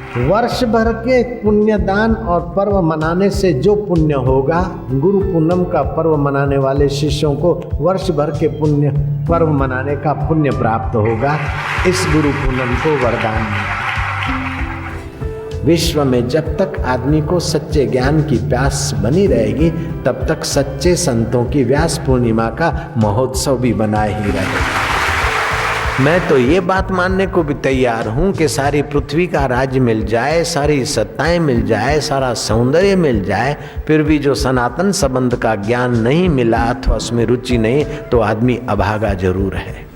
वर्ष भर के पुण्यदान और पर्व मनाने से जो पुण्य होगा, गुरु पूनम का पर्व मनाने वाले शिष्यों को वर्ष भर के पुण्य पर्व मनाने का पुण्य प्राप्त होगा। इस गुरु पूनम को वरदान मिला। विश्व में जब तक आदमी को सच्चे ज्ञान की प्यास बनी रहेगी, तब तक सच्चे संतों की व्यास पूर्णिमा का महोत्सव भी बना ही रहेगा। मैं तो ये बात मानने को भी तैयार हूं कि सारी पृथ्वी का राज्य मिल जाए, सारी सत्ताएं मिल जाए, सारा सौंदर्य मिल जाए, फिर भी जो सनातन संबंध का ज्ञान नहीं मिला अथवा उसमें रुचि नहीं, तो आदमी अभागा जरूर है।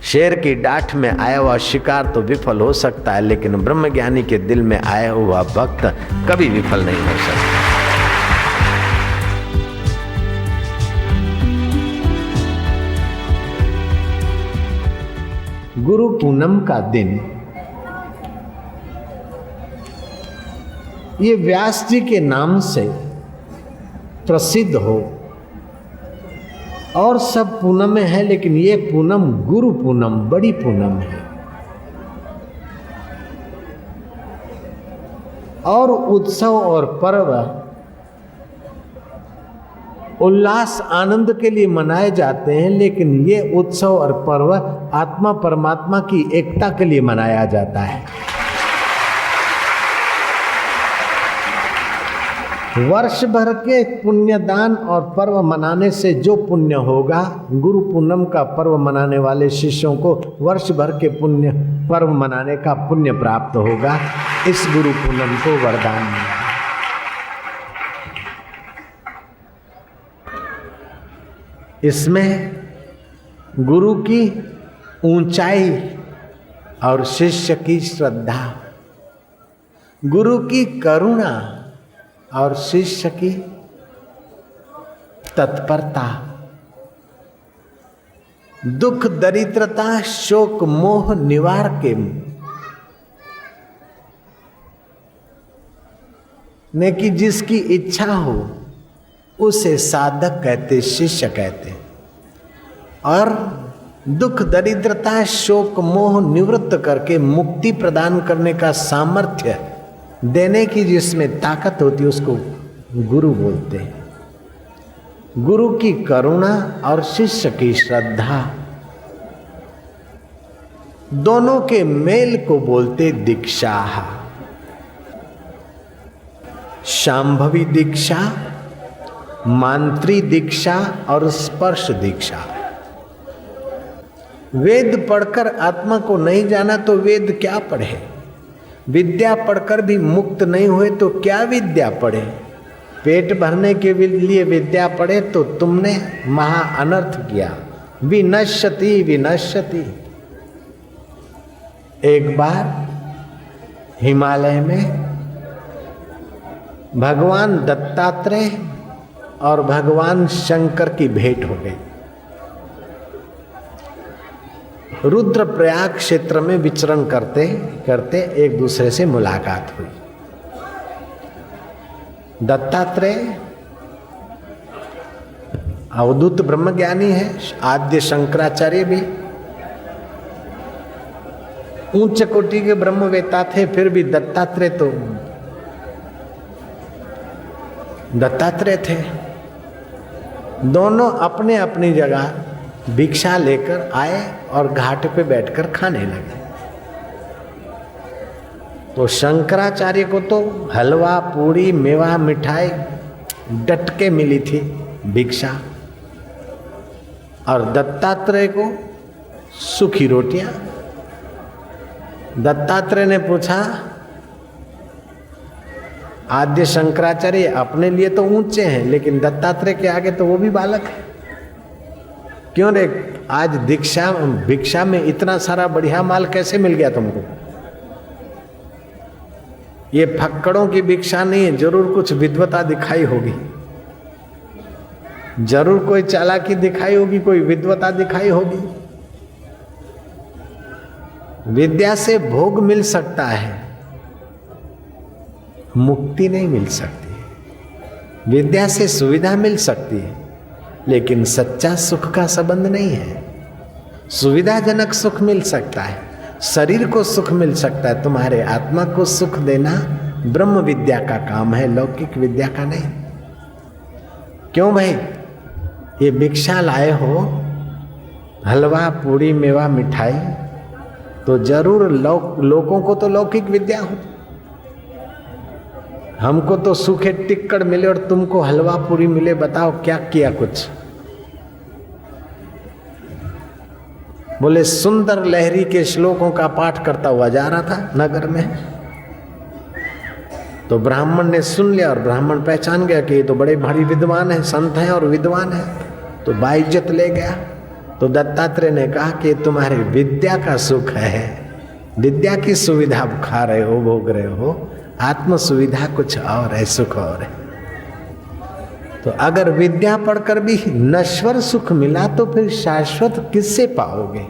शेर की डांठ में आया हुआ शिकार तो विफल हो सकता है, लेकिन ब्रह्मज्ञानी के दिल में आया हुआ भक्त कभी विफल नहीं हो सकता। गुरु पूनम का दिन ये व्यास जी के नाम से प्रसिद्ध हो, और सब पूनम में है, लेकिन ये पूनम गुरु पूनम बड़ी पूनम है। और उत्सव और पर्व उल्लास आनंद के लिए मनाए जाते हैं, लेकिन ये उत्सव और पर्व आत्मा परमात्मा की एकता के लिए मनाया जाता है। वर्ष भर के पुण्यदान और पर्व मनाने से जो पुण्य होगा, गुरु पूनम का पर्व मनाने वाले शिष्यों को वर्ष भर के पुण्य पर्व मनाने का पुण्य प्राप्त होगा। इस गुरु पूनम को वरदान मिला। इसमें गुरु की ऊंचाई और शिष्य की श्रद्धा, गुरु की करुणा और शिष्य की तत्परता, दुख दरिद्रता शोक मोह निवार के ने की जिसकी इच्छा हो उसे साधक कहते, शिष्य कहते। और दुख दरिद्रता शोक मोह निवृत्त करके मुक्ति प्रदान करने का सामर्थ्य देने की जिसमें ताकत होती है उसको गुरु बोलते हैं। गुरु की करुणा और शिष्य की श्रद्धा, दोनों के मेल को बोलते दीक्षा। शांभवी दीक्षा, मांत्री दीक्षा और स्पर्श दीक्षा। वेद पढ़कर आत्मा को नहीं जाना तो वेद क्या पढ़े, विद्या पढ़कर भी मुक्त नहीं हुए तो क्या विद्या पढ़े। पेट भरने के लिए विद्या पढ़े तो तुमने महा अनर्थ किया। विनश्यति विनश्यति। एक बार हिमालय में भगवान दत्तात्रेय और भगवान शंकर की भेंट हो गई। रुद्रप्रयाग क्षेत्र में विचरण करते करते एक दूसरे से मुलाकात हुई। दत्तात्रेय अवधूत ब्रह्मज्ञानी है, आद्य शंकराचार्य भी उच्च कोटि के ब्रह्मवेता थे, फिर भी दत्तात्रेय तो दत्तात्रेय थे। दोनों अपने अपनी जगह भिक्षा लेकर आए और घाट पे बैठकर खाने लगे। तो शंकराचार्य को तो हलवा पूड़ी मेवा मिठाई डट के मिली थी भिक्षा, और दत्तात्रेय को सूखी रोटियां। दत्तात्रेय ने पूछा, आद्य शंकराचार्य अपने लिए तो ऊंचे हैं, लेकिन दत्तात्रेय के आगे तो वो भी बालक है। क्यों रे, आज भिक्षा में इतना सारा बढ़िया माल कैसे मिल गया तुमको? ये फक्कड़ों की भिक्षा नहीं है, जरूर कुछ विद्वता दिखाई होगी, जरूर कोई चालाकी दिखाई होगी, कोई विद्वता दिखाई होगी। विद्या से भोग मिल सकता है, मुक्ति नहीं मिल सकती। विद्या से सुविधा मिल सकती है, लेकिन सच्चा सुख का संबंध नहीं है। सुविधाजनक सुख मिल सकता है, शरीर को सुख मिल सकता है, तुम्हारे आत्मा को सुख देना ब्रह्म विद्या का काम है, लौकिक विद्या का नहीं। क्यों भाई? ये भिक्षा लाए हो, हलवा पूड़ी मेवा मिठाई, तो जरूर लोगों को तो लौकिक विद्या हो। हमको तो सूखे टिक्कड़ मिले और तुमको हलवा पूरी मिले, बताओ क्या किया कुछ? बोले सुंदर लहरी के श्लोकों का पाठ करता हुआ जा रहा था नगर में, तो ब्राह्मण ने सुन लिया और ब्राह्मण पहचान गया कि ये तो बड़े भारी विद्वान है, संत हैं और विद्वान है, तो बाइज्जत ले गया। तो दत्तात्रेय ने कहा कि तुम्हारे विद्या का सुख है, विद्या की सुविधा खा रहे हो, भोग रहे हो, आत्म सुविधा कुछ और है, सुख और है। तो अगर विद्या पढ़कर भी नश्वर सुख मिला तो फिर शाश्वत किससे पाओगे?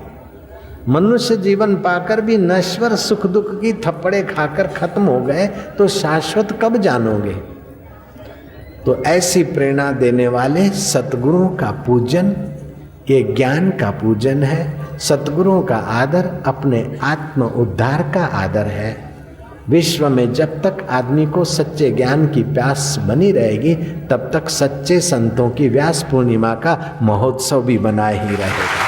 मनुष्य जीवन पाकर भी नश्वर सुख दुख की थप्पड़े खाकर खत्म हो गए तो शाश्वत कब जानोगे? तो ऐसी प्रेरणा देने वाले सतगुरुओं का पूजन ये ज्ञान का पूजन है। सतगुरुओं का आदर अपने आत्म उद्धार का आदर है। विश्व में जब तक आदमी को सच्चे ज्ञान की प्यास बनी रहेगी तब तक सच्चे संतों की व्यास पूर्णिमा का महोत्सव भी बना ही रहेगा।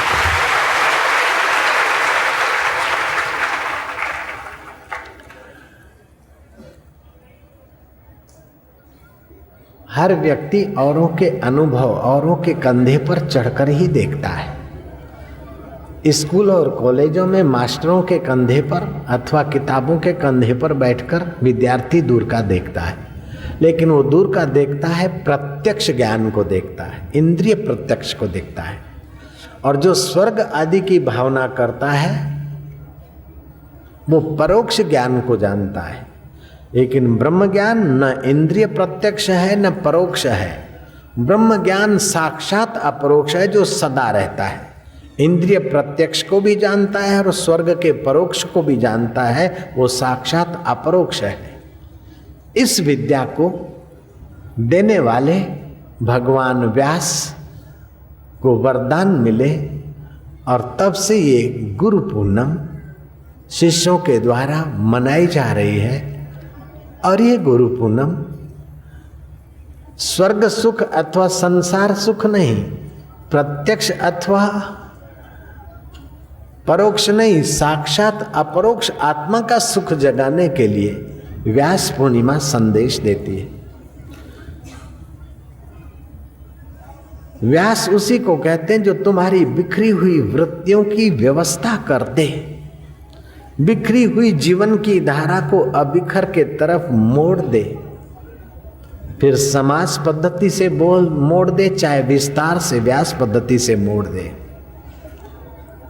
हर व्यक्ति औरों के अनुभव औरों के कंधे पर चढ़कर ही देखता है। स्कूल और कॉलेजों में मास्टरों के कंधे पर अथवा किताबों के कंधे पर बैठकर विद्यार्थी दूर का देखता है, लेकिन वो दूर का देखता है प्रत्यक्ष ज्ञान को देखता है, इंद्रिय प्रत्यक्ष को देखता है। और जो स्वर्ग आदि की भावना करता है वो परोक्ष ज्ञान को जानता है। लेकिन ब्रह्म ज्ञान न इंद्रिय प्रत्यक्ष है न परोक्ष है। ब्रह्म ज्ञान साक्षात अपरोक्ष है जो सदा रहता है। इंद्रिय प्रत्यक्ष को भी जानता है और स्वर्ग के परोक्ष को भी जानता है, वो साक्षात अपरोक्ष है। इस विद्या को देने वाले भगवान व्यास को वरदान मिले और तब से ये गुरु पूर्णिमा शिष्यों के द्वारा मनाई जा रही है। और ये गुरु पूर्णिमा स्वर्ग सुख अथवा संसार सुख नहीं, प्रत्यक्ष अथवा परोक्ष नहीं, साक्षात अपरोक्ष आत्मा का सुख जगाने के लिए व्यास पूर्णिमा संदेश देती है। व्यास उसी को कहते हैं जो तुम्हारी बिखरी हुई वृत्तियों की व्यवस्था कर दे, बिखरी हुई जीवन की धारा को अबिखर के तरफ मोड़ दे, फिर समास पद्धति से मोड़ दे चाहे विस्तार से व्यास पद्धति से मोड़ दे,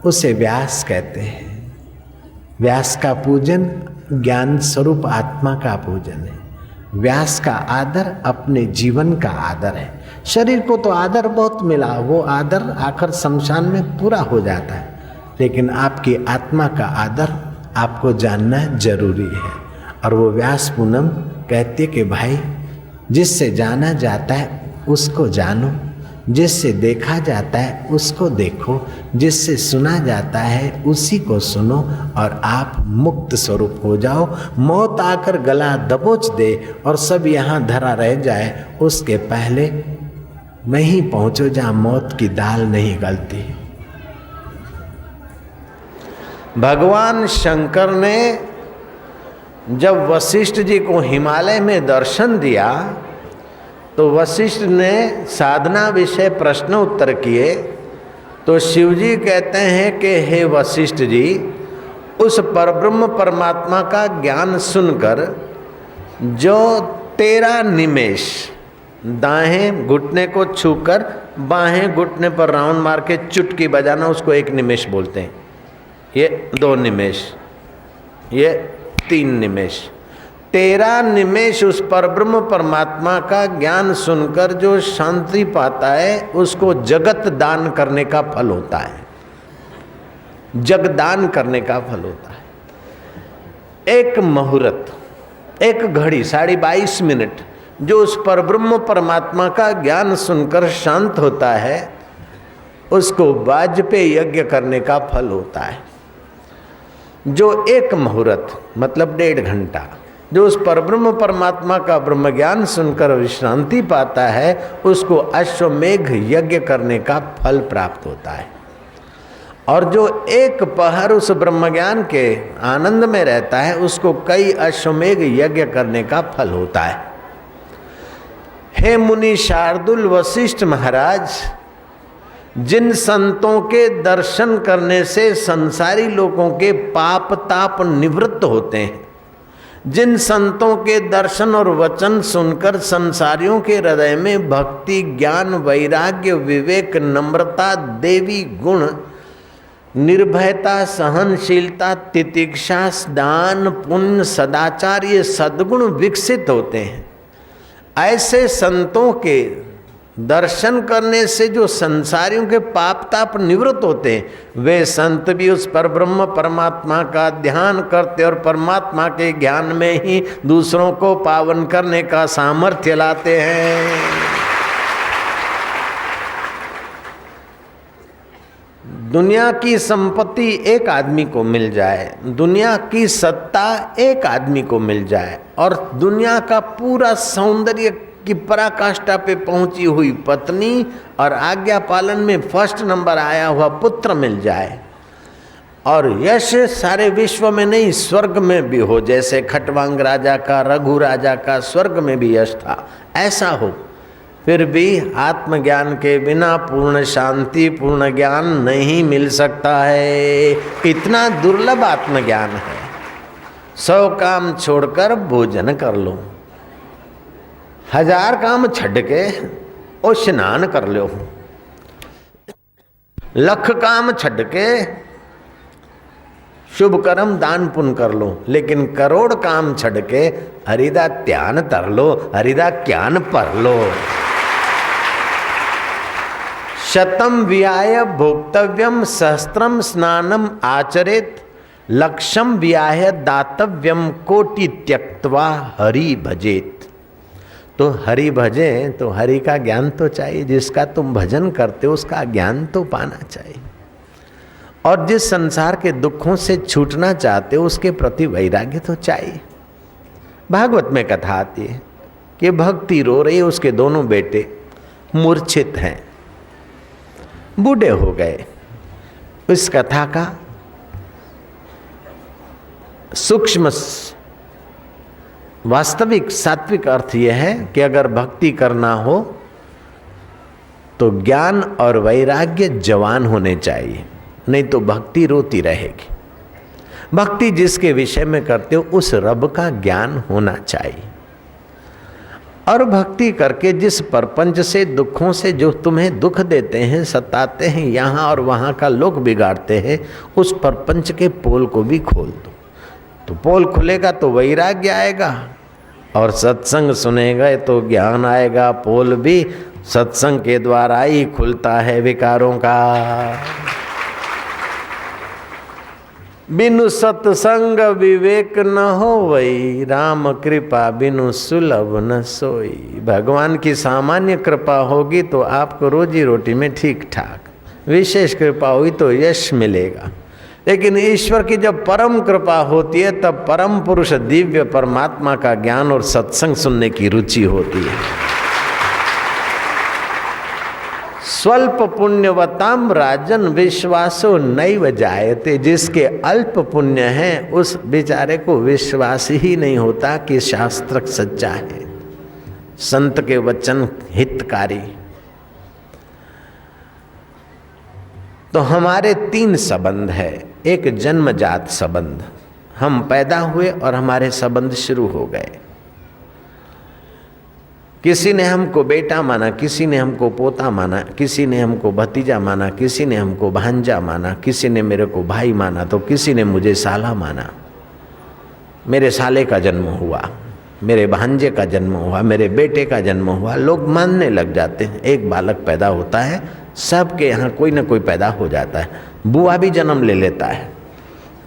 उसे व्यास कहते हैं। व्यास का पूजन ज्ञान स्वरूप आत्मा का पूजन है। व्यास का आदर अपने जीवन का आदर है। शरीर को तो आदर बहुत मिला, वो आदर आखिर शमशान में पूरा हो जाता है, लेकिन आपकी आत्मा का आदर आपको जानना जरूरी है। और वो व्यास पूनम कहते कि भाई जिससे जाना जाता है उसको जानो, जिससे देखा जाता है उसको देखो, जिससे सुना जाता है उसी को सुनो और आप मुक्त स्वरूप हो जाओ। मौत आकर गला दबोच दे और सब यहाँ धरा रह जाए, उसके पहले वहीं पहुँचो जहाँ मौत की दाल नहीं गलती। भगवान शंकर ने जब वशिष्ठ जी को हिमालय में दर्शन दिया तो वशिष्ठ ने साधना विषय प्रश्न उत्तर किए, तो शिव जी कहते हैं कि हे वशिष्ठ जी, उस परब्रह्म परमात्मा का ज्ञान सुनकर जो 13 निमेष दाएं घुटने को छूकर बाहें घुटने पर राउंड मार के चुटकी बजाना, उसको 1 निमेष बोलते हैं। ये 2 निमेष, ये 3 निमेष, 13 निमेष उस परब्रह्म परमात्मा का ज्ञान सुनकर जो शांति पाता है उसको जगत दान करने का फल होता है। जगदान करने का फल होता है। एक मुहूर्त, एक घड़ी 22.5 मिनट जो उस परब्रह्म परमात्मा का ज्ञान सुनकर शांत होता है उसको वाजपेय यज्ञ करने का फल होता है। जो एक मुहूर्त मतलब 1.5 घंटा जो उस परब्रह्म परमात्मा का ब्रह्म ज्ञान सुनकर विश्रांति पाता है, उसको अश्वमेघ यज्ञ करने का फल प्राप्त होता है। और जो एक पहर उस ब्रह्म ज्ञान के आनंद में रहता है, उसको कई अश्वमेघ यज्ञ करने का फल होता है। हे मुनि शार्दुल वशिष्ठ महाराज, जिन संतों के दर्शन करने से संसारी लोगों के पाप ताप निवृत्त होते हैं, जिन संतों के दर्शन और वचन सुनकर संसारियों के हृदय में भक्ति, ज्ञान, वैराग्य, विवेक, नम्रता, देवी गुण, निर्भयता, सहनशीलता, तितिक्षा, दान, पुण्य, सदाचार ये सद्गुण विकसित होते हैं, ऐसे संतों के दर्शन करने से जो संसारियों के पाप ताप निवृत्त होते हैं, वे संत भी उस परब्रह्म परमात्मा का ध्यान करते और परमात्मा के ज्ञान में ही दूसरों को पावन करने का सामर्थ्य लाते हैं। दुनिया की संपत्ति एक आदमी को मिल जाए, दुनिया की सत्ता एक आदमी को मिल जाए और दुनिया का पूरा सौंदर्य की पराकाष्ठा पे पहुंची हुई पत्नी और आज्ञा पालन में फर्स्ट नंबर आया हुआ पुत्र मिल जाए और यश सारे विश्व में नहीं स्वर्ग में भी हो, जैसे खटवांग राजा का, रघु राजा का स्वर्ग में भी यश था, ऐसा हो, फिर भी आत्मज्ञान के बिना पूर्ण शांति, पूर्ण ज्ञान नहीं मिल सकता है। इतना दुर्लभ आत्मज्ञान है। 100 काम छोड़कर भोजन कर लो, 1000 काम छड़ के और स्नान कर लो, 1,00,000 काम छड़ के शुभ कर्म दान पुण्य कर लो, लेकिन करोड़ काम छड़ के हरिदा ध्यान तर लो, हरिदा ज्ञान पर लो। शतम वियाय भोक्तव्यम सहस्त्रम स्नानम आचरेत, लक्षम वियाय दातव्यम कोटि त्यक्त्वा हरि भजेत। तो हरि भजे तो हरि का ज्ञान तो चाहिए, जिसका तुम भजन करते हो उसका ज्ञान तो पाना चाहिए, और जिस संसार के दुखों से छूटना चाहते हो उसके प्रति वैराग्य तो चाहिए। भागवत में कथा आती है कि भक्ति रो रही है, उसके दोनों बेटे मूर्छित हैं, बूढ़े हो गए। इस कथा का सूक्ष्म वास्तविक सात्विक अर्थ यह है कि अगर भक्ति करना हो तो ज्ञान और वैराग्य जवान होने चाहिए, नहीं तो भक्ति रोती रहेगी। भक्ति जिसके विषय में करते हो उस रब का ज्ञान होना चाहिए, और भक्ति करके जिस परपंच से, दुखों से, जो तुम्हें दुख देते हैं, सताते हैं, यहाँ और वहाँ का लोग बिगाड़ते हैं, उस परपंच के पोल को भी खोल दो। तो पोल खुलेगा तो वैराग्य आएगा, और सत्संग सुनेगा तो ज्ञान आएगा। पोल भी सत्संग के द्वारा ही खुलता है विकारों का। बिनु सत्संग विवेक न होवई, राम कृपा बिनु सुलभ न सोई। भगवान की सामान्य कृपा होगी तो आपको रोजी रोटी में ठीक ठाक, विशेष कृपा हुई तो यश मिलेगा। लेकिन ईश्वर की जब परम कृपा होती है तब परम पुरुष दिव्य परमात्मा का ज्ञान और सत्संग सुनने की रुचि होती है। स्वल्प पुण्यवताम राजन विश्वासो नैव जायते। जिसके अल्प पुण्य है उस बेचारे को विश्वास ही नहीं होता कि शास्त्र सच्चा है, संत के वचन हितकारी। तो हमारे 3 संबंध है। एक जन्मजात संबंध, हम पैदा हुए और हमारे संबंध शुरू हो गए। किसी ने हमको बेटा माना, किसी ने हमको पोता माना, किसी ने हमको भतीजा माना, किसी ने हमको भांजा माना, किसी ने मेरे को भाई माना, तो किसी ने मुझे साला माना। मेरे साले का जन्म हुआ, मेरे भांजे का जन्म हुआ, मेरे बेटे का जन्म हुआ, लोग मानने लग जाते हैं। एक बालक पैदा होता है, सबके यहाँ कोई ना कोई पैदा हो जाता है। बुआ भी जन्म ले लेता है,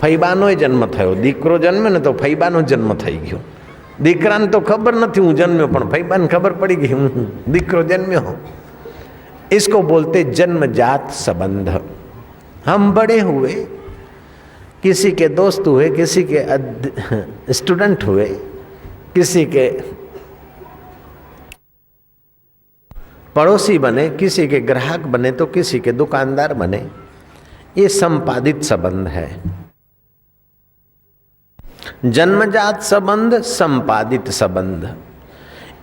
फईबानो जन्म थयो, दीकरो जन्मे ने तो फईबानो जन्म थई गयो। દીકરાને તો ખબર નથી હું જન્મ્યો, પણ ભાઈબાને ખબર પડી ગઈ હું દીકરો જન્મ્યો। इसको बोलते जन्मजात संबंध। हम बड़े हुए, किसी के दोस्त हुए, किसी के स्टूडेंट हुए, किसी के पड़ोसी बने, किसी के ग्राहक बने तो किसी के दुकानदार बने। ये संपादित संबंध है। जन्मजात संबंध, संपादित संबंध।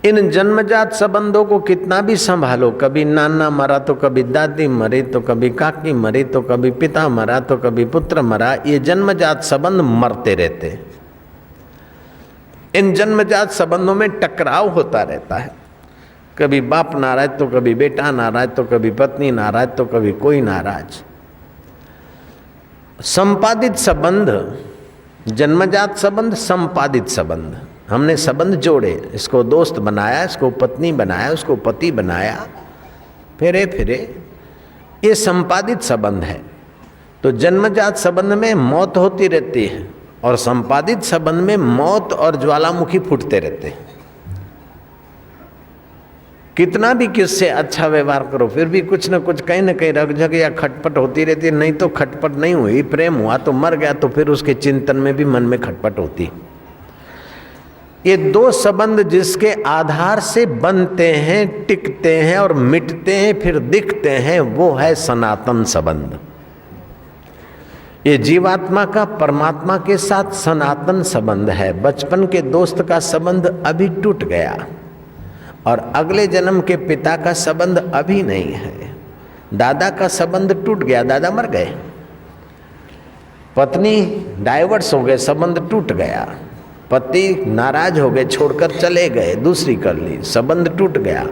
इन जन्मजात संबंधों को कितना भी संभालो, कभी नाना मरा तो कभी दादी मरी तो कभी काकी मरी तो कभी पिता मरा तो कभी पुत्र मरा, ये जन्मजात संबंध मरते रहते। इन जन्मजात संबंधों में टकराव होता रहता है। कभी बाप नाराज तो कभी बेटा नाराज तो कभी पत्नी नाराज तो कभी कोई नाराज। संपादित संबंध, जन्मजात संबंध, संपादित संबंध। हमने संबंध जोड़े, इसको दोस्त बनाया, इसको पत्नी बनाया, उसको पति बनाया, फिरे फिरे, ये संपादित संबंध है। तो जन्मजात संबंध में मौत होती रहती है और संपादित संबंध में मौत और ज्वालामुखी फूटते रहते हैं। कितना भी किससे अच्छा व्यवहार करो फिर भी कुछ न कुछ कहीं न कहीं रगझग या खटपट होती रहती है। नहीं तो खटपट नहीं हुई, प्रेम हुआ तो मर गया तो फिर उसके चिंतन में भी मन में खटपट होती। ये दो संबंध जिसके आधार से बनते हैं, टिकते हैं और मिटते हैं, फिर दिखते हैं, वो है सनातन संबंध। ये जीवात्मा का परमात्मा के साथ सनातन संबंध है। बचपन के दोस्त का संबंध अभी टूट गया और अगले जन्म के पिता का संबंध अभी नहीं है। दादा का संबंध टूट गया, दादा मर गए। पत्नी डाइवर्स हो गए, संबंध टूट गया। पति नाराज हो गए, छोड़कर चले गए, दूसरी कर ली, संबंध टूट गया।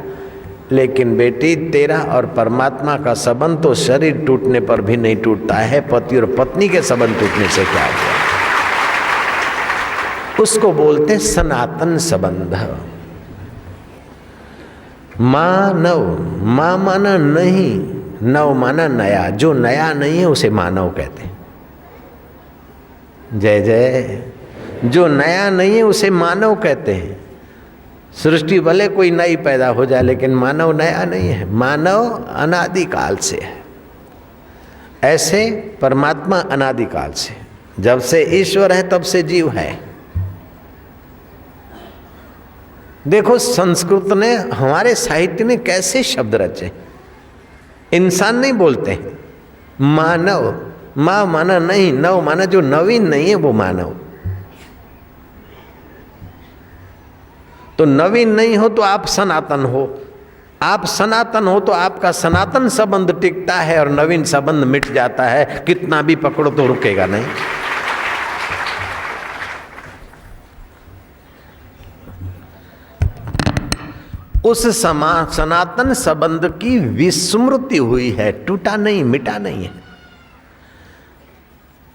लेकिन बेटी, तेरा और परमात्मा का संबंध तो शरीर टूटने पर भी नहीं टूटता है। पति और पत्नी के संबंध टूटने से क्या हुआ? उसको बोलते सनातन संबंध। मानव, मां माना नहीं, नव माना नया। जो नया नहीं है उसे मानव कहते। जय जय। जो नया नहीं है उसे मानव कहते हैं। सृष्टि भले कोई नई पैदा हो जाए लेकिन मानव नया नहीं है। मानव अनादिकाल से है। ऐसे परमात्मा अनादिकाल से, जब से ईश्वर है तब से जीव है। देखो संस्कृत ने, हमारे साहित्य ने कैसे शब्द रचे। इंसान नहीं बोलते, मानव। मां माना नहीं, नव माना जो नवीन नहीं है वो मानव। तो नवीन नहीं हो तो आप सनातन हो। आप सनातन हो तो आपका सनातन संबंध टिकता है और नवीन संबंध मिट जाता है। कितना भी पकड़ो तो रुकेगा नहीं। उस सनातन संबंध की विस्मृति हुई है, टूटा नहीं, मिटा नहीं है।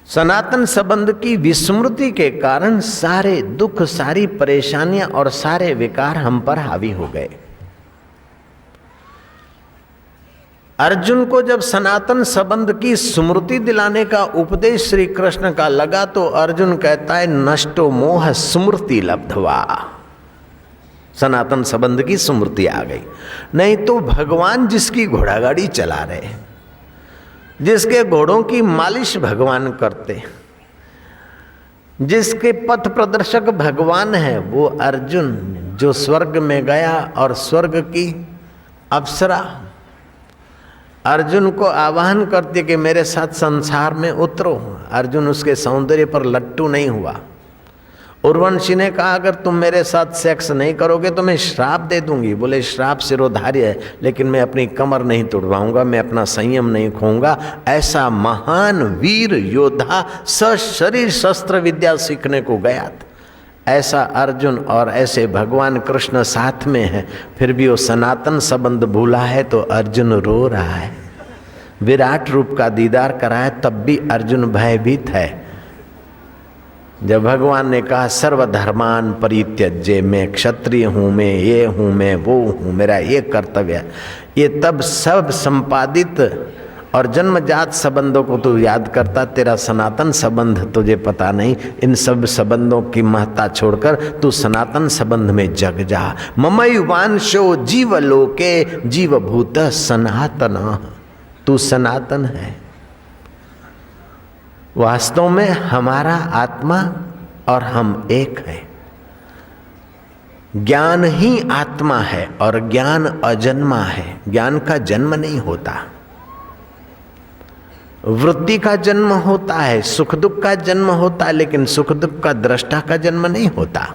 सनातन संबंध की विस्मृति के कारण सारे दुख, सारी परेशानियां और सारे विकार हम पर हावी हो गए। अर्जुन को जब सनातन संबंध की स्मृति दिलाने का उपदेश श्री कृष्ण का लगा तो अर्जुन कहता है, नष्टो मोह स्मृति लब्धवा। सनातन संबंध की स्मृति आ गई। नहीं तो भगवान जिसकी घोड़ागाड़ी चला रहे, जिसके घोड़ों की मालिश भगवान करते, जिसके पथ प्रदर्शक भगवान है, वो अर्जुन जो स्वर्ग में गया और स्वर्ग की अप्सरा अर्जुन को आह्वान करती कि मेरे साथ संसार में उतरो। अर्जुन उसके सौंदर्य पर लट्टू नहीं हुआ। उर्वशी ने कहा, अगर तुम मेरे साथ सेक्स नहीं करोगे तो मैं श्राप दे दूंगी। बोले, श्राप सिरोधार्य है, लेकिन मैं अपनी कमर नहीं तोड़वाऊंगा, मैं अपना संयम नहीं खोऊंगा। ऐसा महान वीर योद्धा सशरीर शस्त्र विद्या सीखने को गया था। ऐसा अर्जुन और ऐसे भगवान कृष्ण साथ में है, फिर भी वो सनातन संबंध भूला है तो अर्जुन रो रहा है। विराट रूप का दीदार कराए तब भी अर्जुन भयभीत है। जब भगवान ने कहा सर्वधर्मान परित्यज्य, मैं क्षत्रिय हूँ, मैं ये हूँ, मैं वो हूँ, मेरा ये कर्तव्य है, ये तब सब संपादित और जन्मजात संबंधों को तू याद करता। तेरा सनातन संबंध तुझे पता नहीं। इन सब संबंधों की महत्ता छोड़कर तू सनातन संबंध में जग जा। ममैवांशो जीवलोके जीवभूत सनातन। तू सनातन है। वास्तव में हमारा आत्मा और हम एक हैं। ज्ञान ही आत्मा है और ज्ञान अजन्मा है। ज्ञान का जन्म नहीं होता, वृत्ति का जन्म होता है, सुख दुख का जन्म होता है, लेकिन सुख दुख का दृष्टा का जन्म नहीं होता।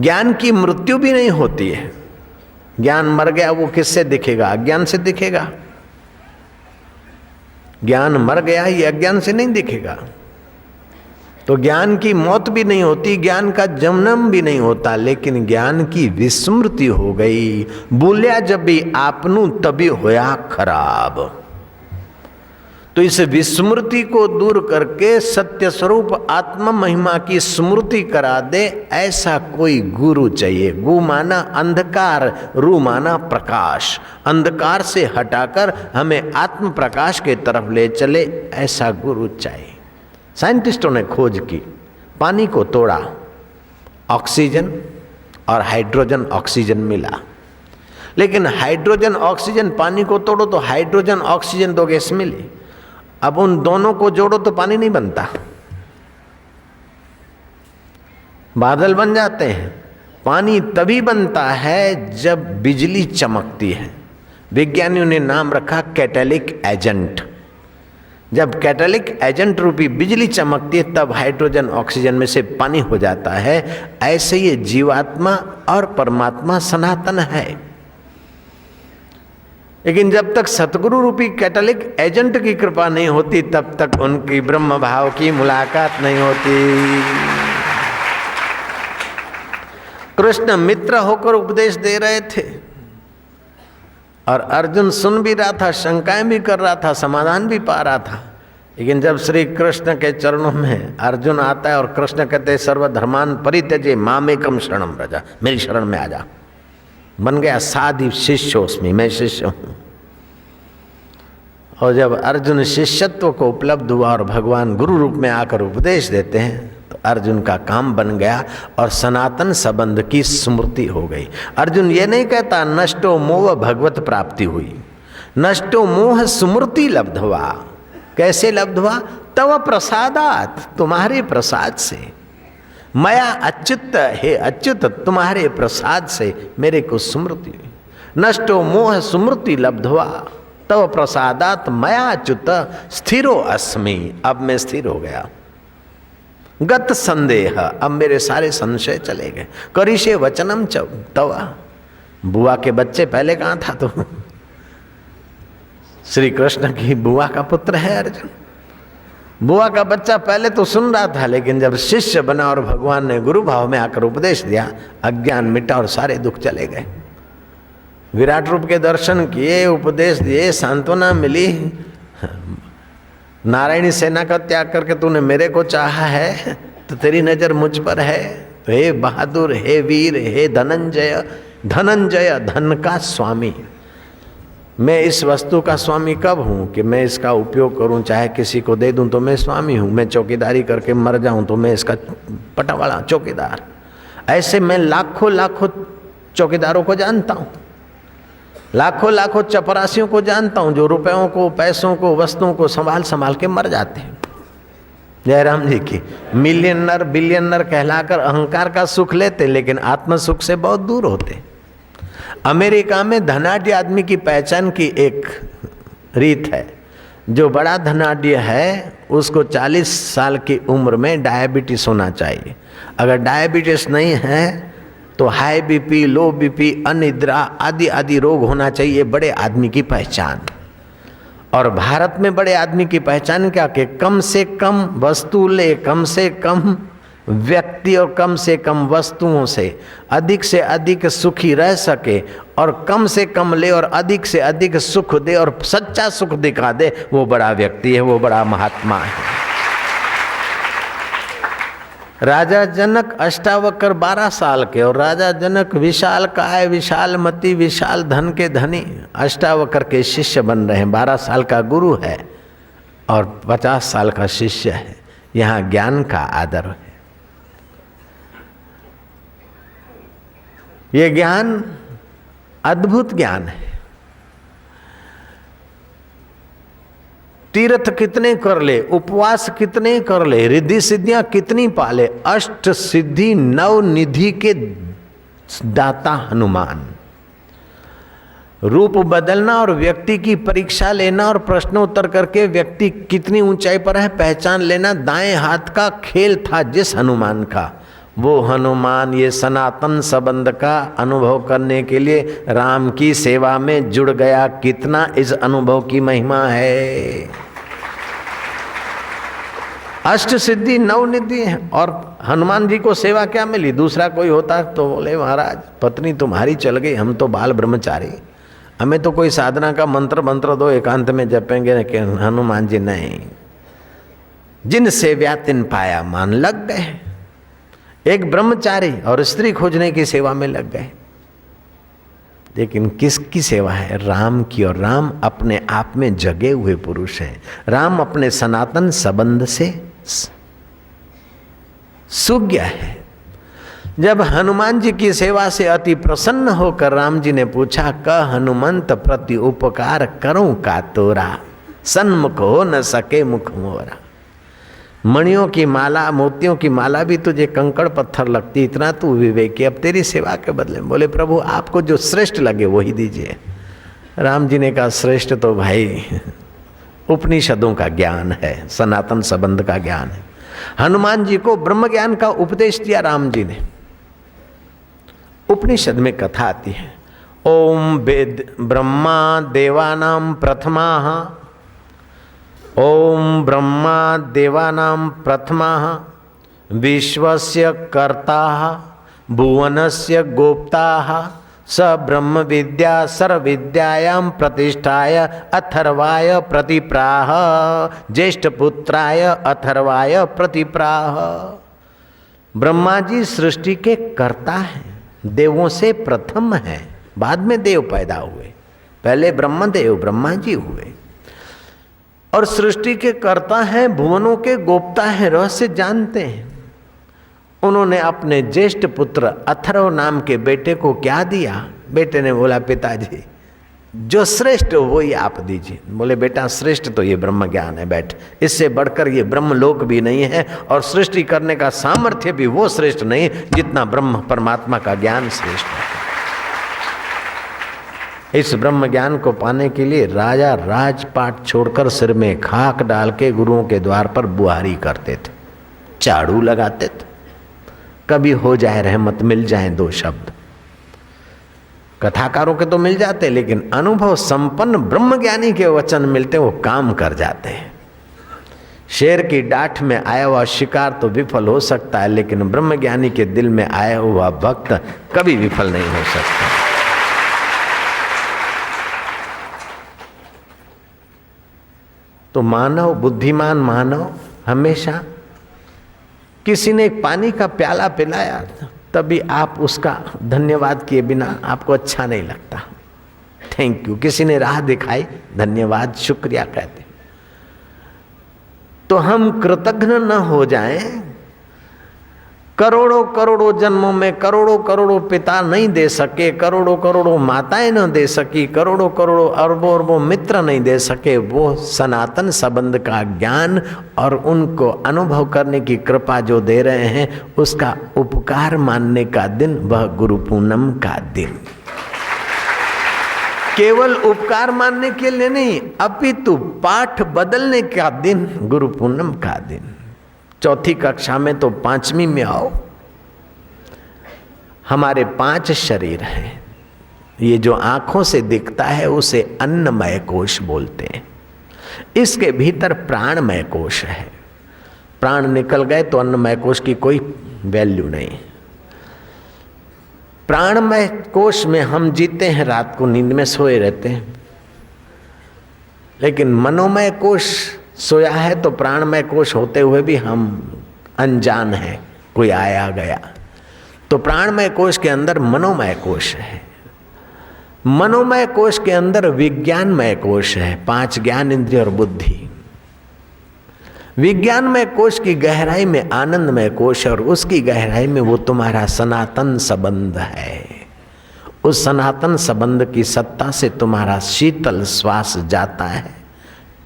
ज्ञान की मृत्यु भी नहीं होती है। ज्ञान मर गया वो किससे दिखेगा? अज्ञान से दिखेगा। ज्ञान मर गया ये अज्ञान से नहीं दिखेगा। तो ज्ञान की मौत भी नहीं होती, ज्ञान का जन्म भी नहीं होता, लेकिन ज्ञान की विस्मृति हो गई। बोलिया जब भी आपनू तभी होया खराब। तो इस विस्मृति को दूर करके सत्य स्वरूप आत्म महिमा की स्मृति करा दे, ऐसा कोई गुरु चाहिए। गु माना अंधकार, रू माना प्रकाश। अंधकार से हटाकर हमें आत्म प्रकाश के तरफ ले चले, ऐसा गुरु चाहिए। साइंटिस्टों ने खोज की, पानी को तोड़ा, ऑक्सीजन और हाइड्रोजन ऑक्सीजन मिला। लेकिन हाइड्रोजन ऑक्सीजन, पानी को तोड़ो तो हाइड्रोजन ऑक्सीजन दो गैस मिली। अब उन दोनों को जोड़ो तो पानी नहीं बनता, बादल बन जाते हैं। पानी तभी बनता है जब बिजली चमकती है। विज्ञानियों ने नाम रखा कैटालिक एजेंट। जब कैटालिक एजेंट रूपी बिजली चमकती है तब हाइड्रोजन ऑक्सीजन में से पानी हो जाता है। ऐसे ये जीवात्मा और परमात्मा सनातन है। लेकिन जब तक सतगुरु रूपी कैटालिक एजेंट की कृपा नहीं होती तब तक उनकी ब्रह्म भाव की मुलाकात नहीं होती। कृष्ण मित्र होकर उपदेश दे रहे थे और अर्जुन सुन भी रहा था, शंकाएं भी कर रहा था, समाधान भी पा रहा था। लेकिन जब श्री कृष्ण के चरणों में अर्जुन आता है और कृष्ण कहते हैं सर्वधर्मान परित्यजे मामेकम शरणम व्रज, मेरी शरण में आ जा, बन गया साधि शिष्योस्मि, मैं शिष्य हूँ। और जब अर्जुन शिष्यत्व को उपलब्ध हुआ और भगवान गुरु रूप में आकर उपदेश देते हैं तो अर्जुन का काम बन गया और सनातन संबंध की स्मृति हो गई। अर्जुन ये नहीं कहता नष्टो मोह भगवत प्राप्ति हुई, नष्टो मोह स्मृति लब्ध हुआ। कैसे लब्ध हुआ? तव प्रसादात, तुम्हारे प्रसाद से। मया अच्युत, हे अच्युत तुम्हारे प्रसाद से मेरे को स्मृति। नष्टो मोह स्मृति लब्धवा तव प्रसादात मया अच्युत स्थिरो अस्मि, अब मैं स्थिर हो गया। गत संदेह, अब मेरे सारे संशय चले गए। करिष्ये वचनम तवा, बुआ के बच्चे पहले कहाँ था तो श्री कृष्ण की बुआ का पुत्र है अर्जुन। बुआ का बच्चा पहले तो सुन रहा था, लेकिन जब शिष्य बना और भगवान ने गुरु भाव में आकर उपदेश दिया, अज्ञान मिटा और सारे दुख चले गए। विराट रूप के दर्शन किए, उपदेश दिए, सांत्वना मिली। नारायणी सेना का त्याग करके तूने मेरे को चाहा है तो तेरी नजर मुझ पर है। हे बहादुर, हे वीर, हे धनंजय, धनंजय धन का स्वामी। मैं इस वस्तु का स्वामी कब हूँ कि मैं इसका उपयोग करूँ, चाहे किसी को दे दूँ तो मैं स्वामी हूँ। मैं चौकीदारी करके मर जाऊँ तो मैं इसका पटावाला चौकीदार। ऐसे मैं लाखों लाखों चौकीदारों को जानता हूँ, लाखों लाखों चपरासियों को जानता हूँ जो रुपयों को, पैसों को, वस्तुओं को संभाल संभाल के मर जाते हैं। जयराम जी की मिलियनर बिलियनर कहलाकर अहंकार का सुख लेते, लेकिन आत्म सुख से बहुत दूर होते। अमेरिका में धनाढ्य आदमी की पहचान की एक रीत है। जो बड़ा धनाढ्य है उसको 40 साल की उम्र में डायबिटीज होना चाहिए। अगर डायबिटीज नहीं है तो हाई बीपी, लो बीपी, अनिद्रा आदि आदि रोग होना चाहिए बड़े आदमी की पहचान। और भारत में बड़े आदमी की पहचान क्या कि कम से कम वस्तु ले, कम से कम व्यक्ति और कम से कम वस्तुओं से अधिक सुखी रह सके, और कम से कम ले और अधिक से अधिक सुख दे और सच्चा सुख दिखा दे, वो बड़ा व्यक्ति है, वो बड़ा महात्मा है। राजा जनक अष्टावक्र 12 साल के, और राजा जनक विशाल काय, विशाल मति, विशाल धन के धनी अष्टावक्र के शिष्य बन रहे हैं। 12 साल का गुरु है और 50 साल का शिष्य है। यहाँ ज्ञान का आदर है। ये ज्ञान अद्भुत ज्ञान है। तीर्थ कितने कर ले, उपवास कितने कर ले, रिद्धि सिद्धियां कितनी पाले, अष्ट सिद्धि नव निधि के दाता हनुमान। रूप बदलना और व्यक्ति की परीक्षा लेना और प्रश्नोत्तर करके व्यक्ति कितनी ऊंचाई पर है पहचान लेना दाएं हाथ का खेल था जिस हनुमान का। वो हनुमान ये सनातन संबंध का अनुभव करने के लिए राम की सेवा में जुड़ गया। कितना इस अनुभव की महिमा है। अष्ट सिद्धि नव निधि है। और हनुमान जी को सेवा क्या मिली? दूसरा कोई होता तो बोले महाराज पत्नी तुम्हारी चल गई, हम तो बाल ब्रह्मचारी, हमें तो कोई साधना का मंत्र दो, एकांत में जपेंगे। लेकिन हनुमान जी नहीं, जिन सेव्या तिन पाया, मान लग गए। एक ब्रह्मचारी और स्त्री खोजने की सेवा में लग गए। लेकिन किसकी सेवा है? राम की। और राम अपने आप में जगे हुए पुरुष हैं। राम अपने सनातन संबंध से सुज्ञ है। जब हनुमान जी की सेवा से अति प्रसन्न होकर राम जी ने पूछा, क हनुमंत प्रति उपकार करूं का तोरा, सन्मुख हो न सके मुख मोरा। मणियों की माला, मोतियों की माला भी तुझे कंकड़ पत्थर लगती, इतना तू विवेकी, अब तेरी सेवा के बदले। बोले प्रभु आपको जो श्रेष्ठ लगे वही दीजिए। राम जी ने कहा श्रेष्ठ तो भाई उपनिषदों का ज्ञान है, सनातन संबंध का ज्ञान है। हनुमान जी को ब्रह्म ज्ञान का उपदेश दिया राम जी ने। उपनिषद में कथा आती है, ओम वेद ब्रह्मा देवानां प्रथमाः, ओम ब्रह्मा देवानां प्रथमाः, विश्वस्य कर्ताः भुवनस्य गोप्ताः, स ब्रह्म विद्या सर्वविद्यायां प्रतिष्ठाय अथर्वाय प्रतिप्राह, ज्येष्ठपुत्राय अथर्वाय प्रतिप्राह। ब्रह्मा जी सृष्टि के कर्ता हैं, देवों से प्रथम है, बाद में देव पैदा हुए, पहले ब्रह्मदेव ब्रह्मा जी हुए। और सृष्टि के कर्ता हैं, भुवनों के गोप्ता हैं, रहस्य जानते हैं। उन्होंने अपने ज्येष्ठ पुत्र अथर्व नाम के बेटे को क्या दिया? बेटे ने बोला पिताजी जो श्रेष्ठ हो वही आप दीजिए। बोले बेटा श्रेष्ठ तो ये ब्रह्म ज्ञान है, बैठ, इससे बढ़कर ये ब्रह्म लोक भी नहीं है और सृष्टि करने का सामर्थ्य भी वो श्रेष्ठ नहीं जितना ब्रह्म परमात्मा का ज्ञान श्रेष्ठ है। इस ब्रह्म ज्ञान को पाने के लिए राजा राजपाट छोड़कर सिर में खाक डाल के गुरुओं के द्वार पर बुहारी करते थे, झाड़ू लगाते थे। कभी हो जाए रहमत, मिल जाए दो शब्द। कथाकारों के तो मिल जाते, लेकिन अनुभव संपन्न ब्रह्मज्ञानी के वचन मिलते, वो काम कर जाते हैं। शेर की डांठ में आया हुआ शिकार तो विफल हो सकता है, लेकिन ब्रह्मज्ञानी के दिल में आया हुआ भक्त कभी विफल नहीं हो सकता। तो मानव, बुद्धिमान मानव हमेशा, किसी ने एक पानी का प्याला पिलाया तभी आप उसका धन्यवाद किए बिना आपको अच्छा नहीं लगता। Thank you. किसी ने राह दिखाई, धन्यवाद, शुक्रिया कहते। तो हम कृतज्ञ न हो जाएं। करोड़ों करोड़ों जन्मों में करोड़ों करोड़ों पिता नहीं दे सके, करोड़ों करोड़ों माताएं न दे सकी, करोड़ों करोड़ों अरबों अरबों मित्र नहीं दे सके, वो सनातन संबंध का ज्ञान और उनको अनुभव करने की कृपा जो दे रहे हैं, उसका उपकार मानने का दिन वह गुरु पूनम का दिन। केवल उपकार मानने के लिए नहीं, अपितु पाठ बदलने का दिन गुरु पूनम का दिन। चौथी कक्षा में तो 5वीं में आओ। हमारे 5 शरीर हैं। ये जो आंखों से दिखता है उसे अन्नमय कोश बोलते हैं। इसके भीतर प्राणमय कोश है। प्राण निकल गए तो अन्नमय कोश की कोई वैल्यू नहीं। प्राणमय कोश में हम जीते हैं, रात को नींद में सोए रहते हैं। लेकिन मनोमय कोश सोया है तो प्राणमय कोश होते हुए भी हम अनजान हैं, कोई आया गया। तो प्राणमय कोश के अंदर मनोमय कोश है। मनोमय कोश के अंदर विज्ञानमय कोश है, 5 ज्ञान इंद्रिय और बुद्धि। विज्ञानमय कोश की गहराई में आनंदमय कोश, और उसकी गहराई में वो तुम्हारा सनातन संबंध है। उस सनातन संबंध की सत्ता से तुम्हारा शीतल श्वास जाता है,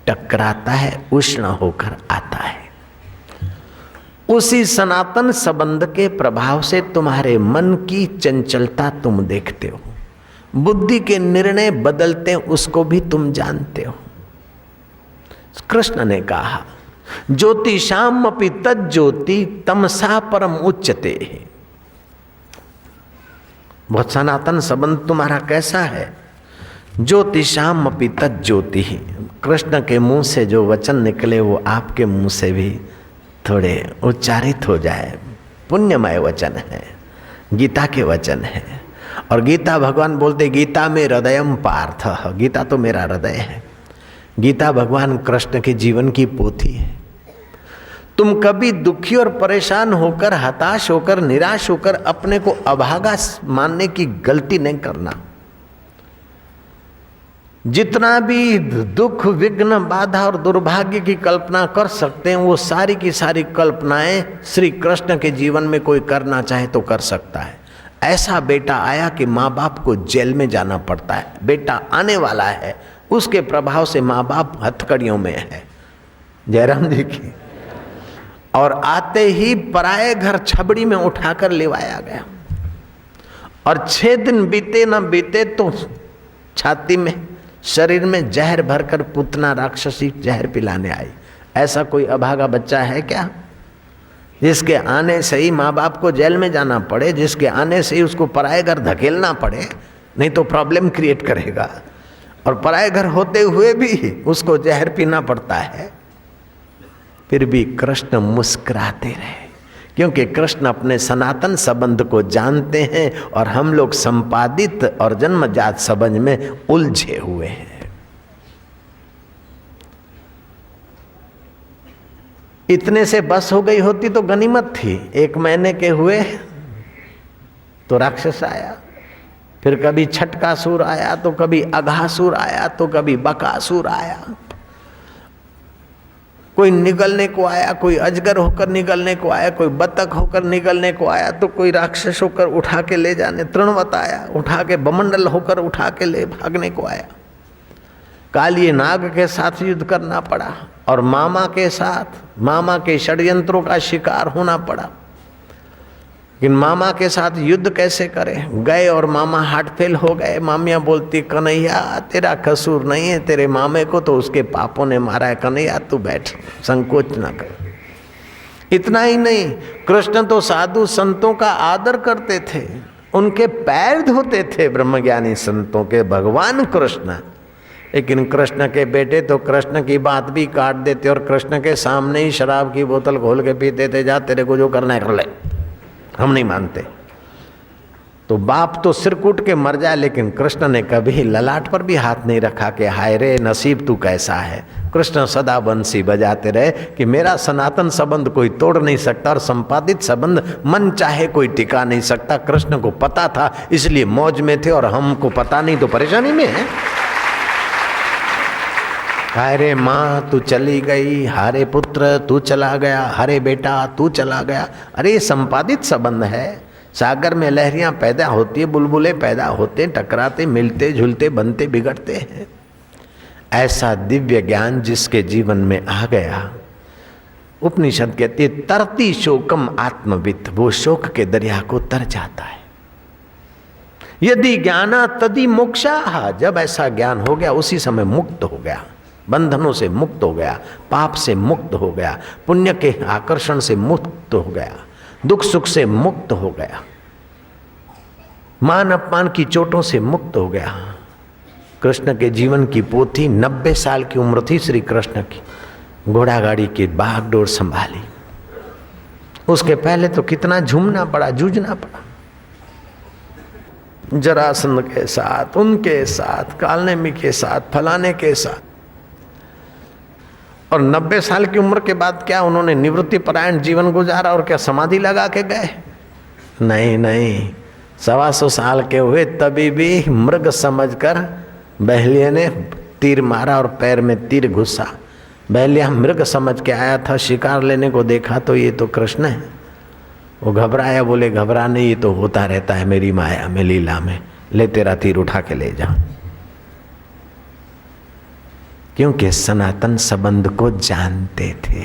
टकराता है, उष्ण होकर आता है। उसी सनातन संबंध के प्रभाव से तुम्हारे मन की चंचलता तुम देखते हो, बुद्धि के निर्णय बदलते हैं उसको भी तुम जानते हो। कृष्ण ने कहा ज्योतिषाम अपि तज्ज्योति तमसा परम उच्यते। बहुत सनातन संबंध तुम्हारा कैसा है? ज्योतिषाम अपि तज्ज्योति। कृष्ण के मुंह से जो वचन निकले वो आपके मुंह से भी थोड़े उच्चारित हो जाए। पुण्यमय वचन है, गीता के वचन है। और गीता भगवान बोलते गीता में हृदयम पार्थ, गीता तो मेरा हृदय है। गीता भगवान कृष्ण के जीवन की पोथी है। तुम कभी दुखी और परेशान होकर, हताश होकर, निराश होकर अपने को अभागा मानने की गलती नहीं करना। जितना भी दुख, विघ्न, बाधा और दुर्भाग्य की कल्पना कर सकते हैं वो सारी की सारी कल्पनाएं श्री कृष्ण के जीवन में कोई करना चाहे तो कर सकता है। ऐसा बेटा आया कि माँ बाप को जेल में जाना पड़ता है, बेटा आने वाला है, उसके प्रभाव से माँ बाप हथकड़ियों में है। जयराम जी की। और आते ही पराये घर छबड़ी में उठाकर लेवाया गया और 6 दिन बीते न बीते तो छाती में, शरीर में जहर भरकर पूतना राक्षसी जहर पिलाने आई। ऐसा कोई अभागा बच्चा है क्या जिसके आने से ही माँ बाप को जेल में जाना पड़े, जिसके आने से ही उसको पराये घर धकेलना पड़े? नहीं तो प्रॉब्लम क्रिएट करेगा। और पराये घर होते हुए भी उसको जहर पीना पड़ता है। फिर भी कृष्ण मुस्कुराते रहे, क्योंकि कृष्ण अपने सनातन संबंध को जानते हैं और हम लोग संपादित और जन्मजात संबंध में उलझे हुए हैं। इतने से बस हो गई होती तो गनीमत थी। 1 महीने के हुए तो राक्षस आया, फिर कभी छटकासुर आया, तो कभी अघासुर आया, तो कभी बकासुर आया। कोई निगलने को आया, कोई अजगर होकर निगलने को आया, कोई बतख होकर निगलने को आया, तो कोई राक्षस होकर उठा के ले जाने, तृणवत आया, उठा के बमंडल होकर उठा के ले भागने को आया। कालिए नाग के साथ युद्ध करना पड़ा और मामा के साथ, मामा के षड्यंत्रों का शिकार होना पड़ा। लेकिन मामा के साथ युद्ध कैसे करें? गए और मामा हार्ट फेल हो गए। मामियाँ बोलती कन्हैया तेरा कसूर नहीं है, तेरे मामे को तो उसके पापों ने मारा है, कन्हैया तू बैठ, संकोच ना कर। इतना ही नहीं, कृष्ण तो साधु संतों का आदर करते थे, उनके पैर धोते थे ब्रह्मज्ञानी संतों के भगवान कृष्ण। लेकिन कृष्ण के बेटे तो कृष्ण की बात भी काट देते और कृष्ण के सामने ही शराब की बोतल खोल के पीते थे। जा तेरे को जो करना है कर ले, हम नहीं मानते। तो बाप तो सिर कूट के मर जाए, लेकिन कृष्ण ने कभी ललाट पर भी हाथ नहीं रखा कि हाय रे नसीब तू कैसा है। कृष्ण सदा बंसी बजाते रहे कि मेरा सनातन संबंध कोई तोड़ नहीं सकता और संपादित संबंध मन चाहे कोई टिका नहीं सकता। कृष्ण को पता था, इसलिए मौज में थे, और हमको पता नहीं तो परेशानी में है। हारे माँ तू चली गई, हारे पुत्र तू चला गया, हरे बेटा तू चला गया। अरे ये संपादित संबंध है। सागर में लहरियां पैदा होती है, बुलबुले पैदा होते, टकराते, मिलते, झूलते, बनते, बिगड़ते हैं। ऐसा दिव्य ज्ञान जिसके जीवन में आ गया, उपनिषद कहती है तरती शोकम आत्मवित्, वो शोक के दरिया को तर जाता है। यदि ज्ञाना तदि मोक्षा, जब ऐसा ज्ञान हो गया उसी समय मुक्त हो गया, बंधनों से मुक्त हो गया, पाप से मुक्त हो गया, पुण्य के आकर्षण से मुक्त हो गया, दुख सुख से मुक्त हो गया, मान अपमान की चोटों से मुक्त हो गया। कृष्ण के जीवन की पोथी 90 साल की उम्र थी श्री कृष्ण की, घोड़ा गाड़ी की बागडोर संभाली। उसके पहले तो कितना झूमना पड़ा, जूझना पड़ा, जरासंध के साथ, उनके साथ, कालनेमी के साथ, फलाने के साथ। और 90 साल की उम्र के बाद क्या उन्होंने निवृत्ति परायण जीवन गुजारा और क्या समाधि लगा के गए? नहीं नहीं, 125 साल के हुए तभी भी मृग समझकर बहलिया ने तीर मारा और पैर में तीर घुसा। बहलिया मृग समझ के आया था, शिकार लेने को देखा तो ये तो कृष्ण है। वो घबराया, बोले घबरा नहीं, ये तो होता रहता है मेरी माया में, लीला में, ले तेरा तीर उठा के ले जा। क्योंकि सनातन संबंध को जानते थे।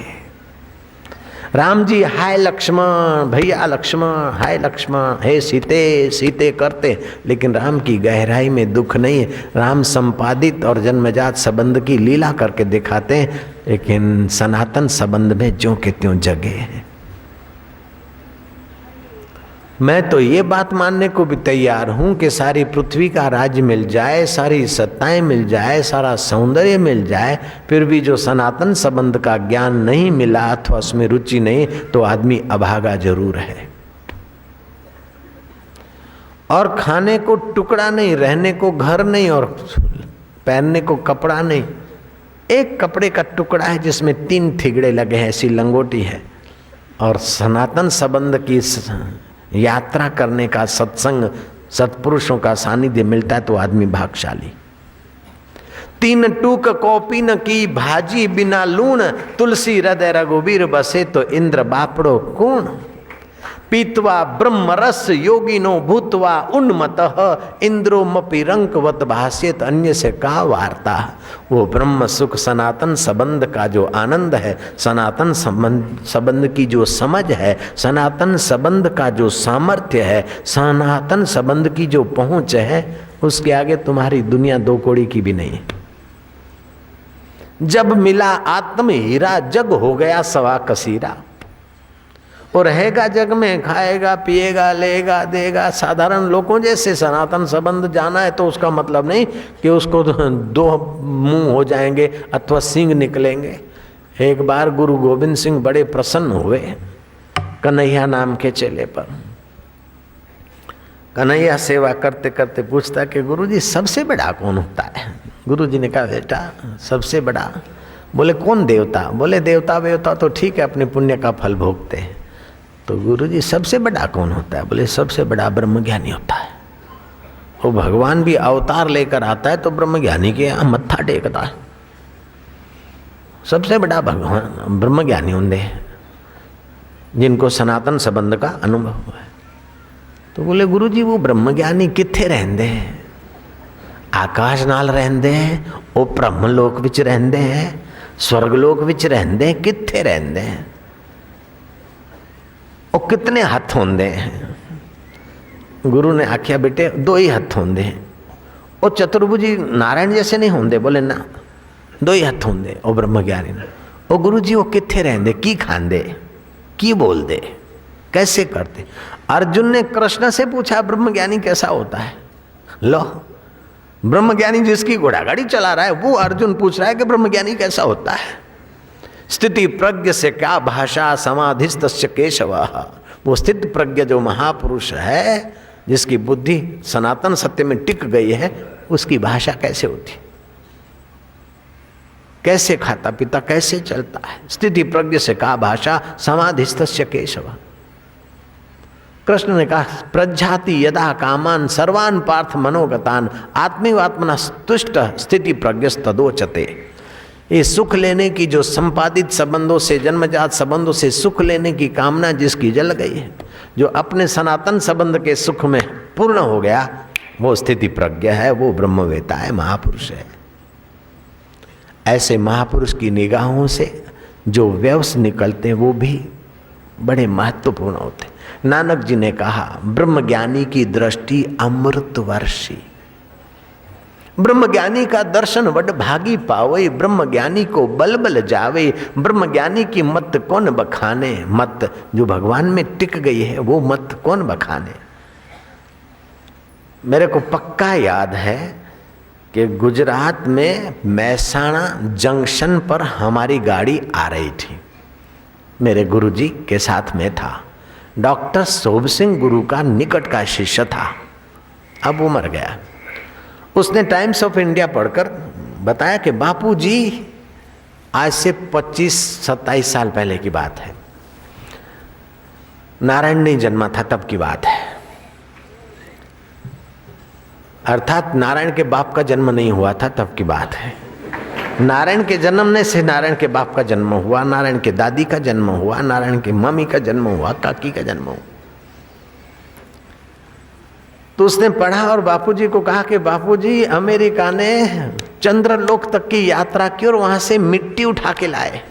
राम जी हाय लक्ष्मण, भैया लक्ष्मण, हाय लक्ष्मण, हे सीते सीते करते, लेकिन राम की गहराई में दुख नहीं है। राम संपादित और जन्मजात संबंध की लीला करके दिखाते हैं, लेकिन सनातन संबंध में ज्यों के त्यों जगे हैं। मैं तो ये बात मानने को भी तैयार हूं कि सारी पृथ्वी का राज्य मिल जाए, सारी सत्ताएं मिल जाए, सारा सौंदर्य मिल जाए, फिर भी जो सनातन संबंध का ज्ञान नहीं मिला अथवा उसमें रुचि नहीं, तो आदमी अभागा जरूर है। और खाने को टुकड़ा नहीं, रहने को घर नहीं, और पहनने को कपड़ा नहीं। एक कपड़े का टुकड़ा है जिसमें 3 ठिगड़े लगे हैं, ऐसी लंगोटी है। और सनातन संबंध की यात्रा करने का, सत्संग, सत्पुरुषों का सानिध्य मिलता है तो आदमी भाग्यशाली। 3 टूक कॉपी न की भाजी बिना लूण, तुलसी हृदय रघुबीर बसे तो इंद्र बापड़ो कूण। पीत्वा ब्रह्म रस योगिनो भूतवा उन्मतः, इंद्रो मपि रंकवत भाष्यत अन्य से का वार्ता। वो ब्रह्म सुख सनातन संबंध का जो आनंद है, सनातन संबंध की जो समझ है, सनातन संबंध का जो सामर्थ्य है, सनातन संबंध की जो पहुंच है, उसके आगे तुम्हारी दुनिया 2 कौड़ी की भी नहीं। जब मिला आत्म हीरा, जग हो गया सवा कसीरा। वो रहेगा जग में, खाएगा पिएगा लेगा देगा। साधारण लोगों जैसे सनातन संबंध जाना है तो उसका मतलब नहीं कि उसको 2 मुंह हो जाएंगे अथवा सींग निकलेंगे। एक बार गुरु गोविंद सिंह बड़े प्रसन्न हुए कन्हैया नाम के चेले पर। कन्हैया सेवा करते करते पूछता कि गुरुजी सबसे बड़ा कौन होता है। गुरुजी ने कहा बेटा सबसे बड़ा। बोले कौन देवता। बोले देवता वेवता तो ठीक है, अपने पुण्य का फल भोगते हैं। तो गुरुजी सबसे बड़ा कौन होता है। बोले सबसे बड़ा ब्रह्मज्ञानी होता है। वो भगवान भी अवतार लेकर आता है तो ब्रह्मज्ञानी के यहाँ मत्था टेकता है। सबसे बड़ा भगवान ब्रह्मज्ञानी होंगे जिनको सनातन संबंध का अनुभव हुआ है। तो बोले गुरुजी वो ब्रह्मज्ञानी किथे रहंदे हैं। आकाश नाल रहंदे हैं, वो ब्रह्मलोक विच रहंदे हैं, स्वर्गलोक विच रहंदे हैं, किथे रहंदे हैं। वो कितने हथ होंदे हैं। गुरु ने आख्या बेटे 2 ही हथ होंदे हैं। वो चतुर्भुजी नारायण जैसे नहीं होंदे। बोले ना 2 ही हथ होंदे। वो ब्रह्मज्ञानी ने वो गुरु जी वो किथे रहंदे, की खांदे, की बोलदे, कैसे करते। अर्जुन ने कृष्ण से पूछा ब्रह्मज्ञानी कैसा होता है। लो ब्रह्मज्ञानी जिसकी घोड़ागाड़ी चला रहा है वो अर्जुन पूछ रहा है कि ब्रह्मज्ञानी कैसा होता है। स्थिति प्रज्ञ से क्या भाषा समाधिस्तस्य केशवः। वो स्थित प्रज्ञ जो महापुरुष है, जिसकी बुद्धि सनातन सत्य में टिक गई है, उसकी भाषा कैसे होती, कैसे खाता पीता, कैसे चलता है। स्थिति प्रज्ञ से क्या भाषा समाधिस्तस्य केशवः। कृष्ण ने कहा प्रज्ञाति यदा कामान सर्वान पार्थ मनोगतान आत्मीवात्मना तुष्ट स्थिति प्रज्ञस्तदोचते। ये सुख लेने की जो संपादित संबंधों से, जन्मजात संबंधों से सुख लेने की कामना जिसकी जल गई है, जो अपने सनातन संबंध के सुख में पूर्ण हो गया, वो स्थिति प्रज्ञ है, वो ब्रह्मवेता है, महापुरुष है। ऐसे महापुरुष की निगाहों से जो व्यवस निकलते हैं वो भी बड़े महत्वपूर्ण होते। नानक जी ने कहा ब्रह्मज्ञानी की दृष्टि अमृत वर्षी। ब्रह्मज्ञानी का दर्शन वड भागी पावे, ब्रह्मज्ञानी को बल बल जावे। ब्रह्मज्ञानी की मत कौन बखाने। मत जो भगवान में टिक गई है वो मत कौन बखाने। मेरे को पक्का याद है कि गुजरात में महसाणा जंक्शन पर हमारी गाड़ी आ रही थी। मेरे गुरुजी के साथ में था। डॉक्टर शोभ सिंह गुरु का निकट का शिष्य था, अब वो मर गया। उसने टाइम्स ऑफ इंडिया पढ़कर बताया कि बापूजी आज से 25-27 साल पहले की बात है, नारायण नहीं जन्मा था तब की बात है। अर्थात नारायण के बाप का जन्म नहीं हुआ था तब की बात है। नारायण के जन्मने से नारायण के बाप का जन्म हुआ, नारायण के दादी का जन्म हुआ, नारायण के मम्मी का जन्म हुआ, काकी का जन्म हुआ। तो उसने पढ़ा और बापूजी को कहा कि बापूजी अमेरिका ने चंद्रलोक तक की यात्रा की और वहां से मिट्टी उठा के लाए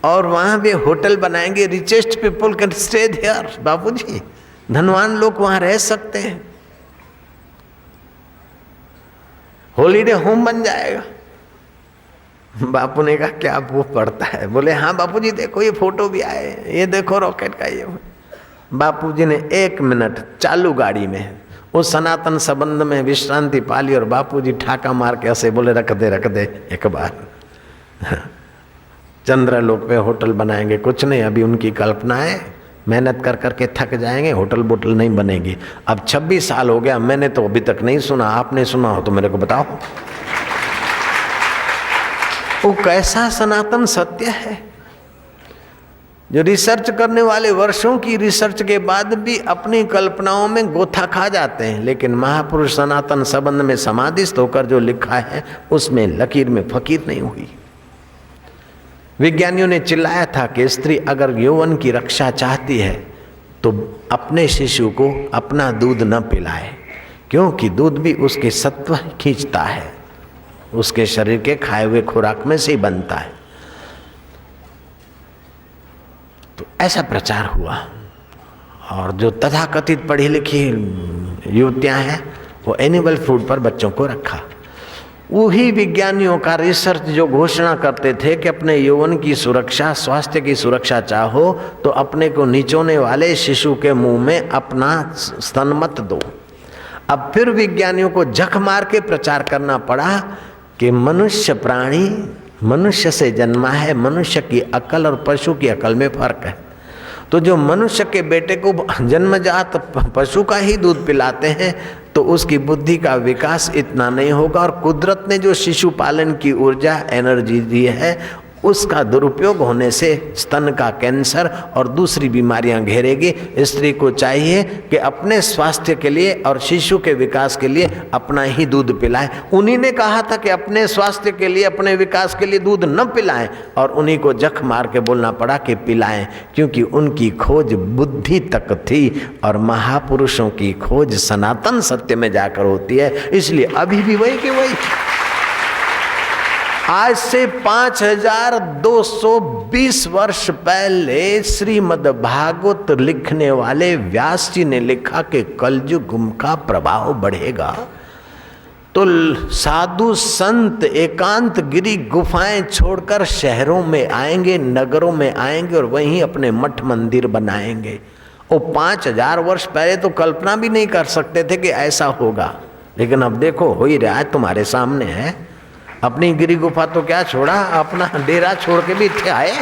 और वहां वे होटल बनाएंगे। Richest people can stay there. Bapuji, धनवान लोग वहां रह सकते हैं, हॉलीडे होम बन जाएगा। बापू ने कहा क्या वो पड़ता है? बोले हाँ बापूजी देखो ये फोटो भी आए, ये देखो रॉकेट का ये। बापूजी ने 1 मिनट चालू गाड़ी में उस सनातन संबंध में विश्रांति पाली और बापूजी ठाका मार के ऐसे बोले रख दे एक बार। चंद्रलोक पे होटल बनाएंगे, कुछ नहीं, अभी उनकी कल्पना है, मेहनत कर करके थक जाएंगे, होटल बोटल नहीं बनेगी। अब 26 साल हो गया, मैंने तो अभी तक नहीं सुना, आपने सुना हो तो मेरे को बताओ। वो कैसा सनातन सत्य है जो रिसर्च करने वाले वर्षों की रिसर्च के बाद भी अपनी कल्पनाओं में गोथा खा जाते हैं, लेकिन महापुरुष सनातन संबंध में समाधिस्थ होकर जो लिखा है उसमें लकीर में फकीर नहीं हुई। विज्ञानियों ने चिल्लाया था कि स्त्री अगर यौवन की रक्षा चाहती है तो अपने शिशु को अपना दूध न पिलाए, क्योंकि दूध भी उसके सत्व खींचता है, उसके शरीर के खाए हुए खुराक में से ही बनता है। तो ऐसा प्रचार हुआ और जो तथाकथित पढ़ी लिखी युवतियां हैं वो एनिमल फूड पर बच्चों को रखा। वही विज्ञानियों का रिसर्च जो घोषणा करते थे कि अपने यौवन की सुरक्षा, स्वास्थ्य की सुरक्षा चाहो तो अपने को निचोने वाले शिशु के मुंह में अपना स्तन मत दो। अब फिर विज्ञानियों को झक मार के प्रचार करना पड़ा कि मनुष्य प्राणी मनुष्य से जन्मा है, मनुष्य की अकल और पशु की अकल में फर्क है। तो जो मनुष्य के बेटे को जन्मजात पशु का ही दूध पिलाते हैं तो उसकी बुद्धि का विकास इतना नहीं होगा, और कुदरत ने जो शिशु पालन की ऊर्जा एनर्जी दी है उसका दुरुपयोग होने से स्तन का कैंसर और दूसरी बीमारियां घेरेगी। स्त्री को चाहिए कि अपने स्वास्थ्य के लिए और शिशु के विकास के लिए अपना ही दूध पिलाएं। उन्हीं ने कहा था कि अपने स्वास्थ्य के लिए, अपने विकास के लिए दूध न पिलाएं, और उन्हीं को जख मार के बोलना पड़ा कि पिलाएं, क्योंकि उनकी खोज बुद्धि तक थी और महापुरुषों की खोज सनातन सत्य में जाकर होती है। इसलिए अभी भी वही के वही। आज से 5220 वर्ष पहले श्रीमद् भागवत लिखने वाले व्यास जी ने लिखा कि कलयुग का प्रभाव बढ़ेगा तो साधु संत एकांत गिरी गुफाएं छोड़कर शहरों में आएंगे, नगरों में आएंगे और वहीं अपने मठ मंदिर बनाएंगे। वो 5000 वर्ष पहले तो कल्पना भी नहीं कर सकते थे कि ऐसा होगा, लेकिन अब देखो हो ही रहा है, तुम्हारे सामने है। अपनी गिरी गुफा तो क्या छोड़ा, अपना डेरा छोड़ के भी थे आए।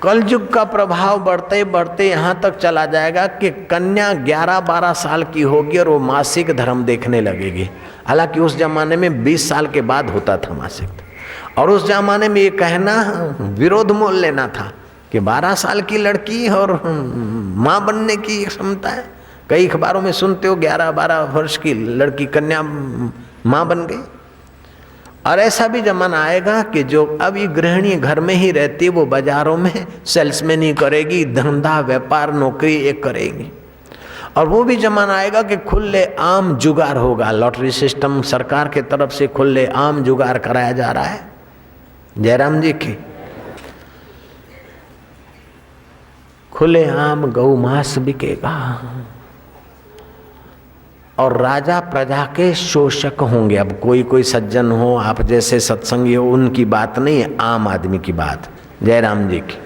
कलयुग का प्रभाव बढ़ते बढ़ते यहाँ तक चला जाएगा कि कन्या 11-12 साल की होगी और वो मासिक धर्म देखने लगेगी। हालांकि उस जमाने में 20 साल के बाद होता था मासिक, और उस जमाने में ये कहना विरोध मोल लेना था कि 12 साल की लड़की और माँ बनने की क्षमता है। कई अखबारों में सुनते हो 11-12 वर्ष की लड़की कन्या माँ बन गई। और ऐसा भी जमाना आएगा कि जो अभी गृहिणी घर में ही रहती है वो बाजारों में सेल्समैनी करेगी, धंधा व्यापार नौकरी एक करेगी। और वो भी जमाना आएगा कि खुले आम जुगाड़ होगा। लॉटरी सिस्टम सरकार के तरफ से खुले आम जुगाड़ कराया जा रहा है। जयराम जी की खुले आम गौ मांस बिकेगा और राजा प्रजा के शोषक होंगे। अब कोई सज्जन हो, आप जैसे सत्संगी हो, उनकी बात नहीं है, आम आदमी की बात। जयराम जी की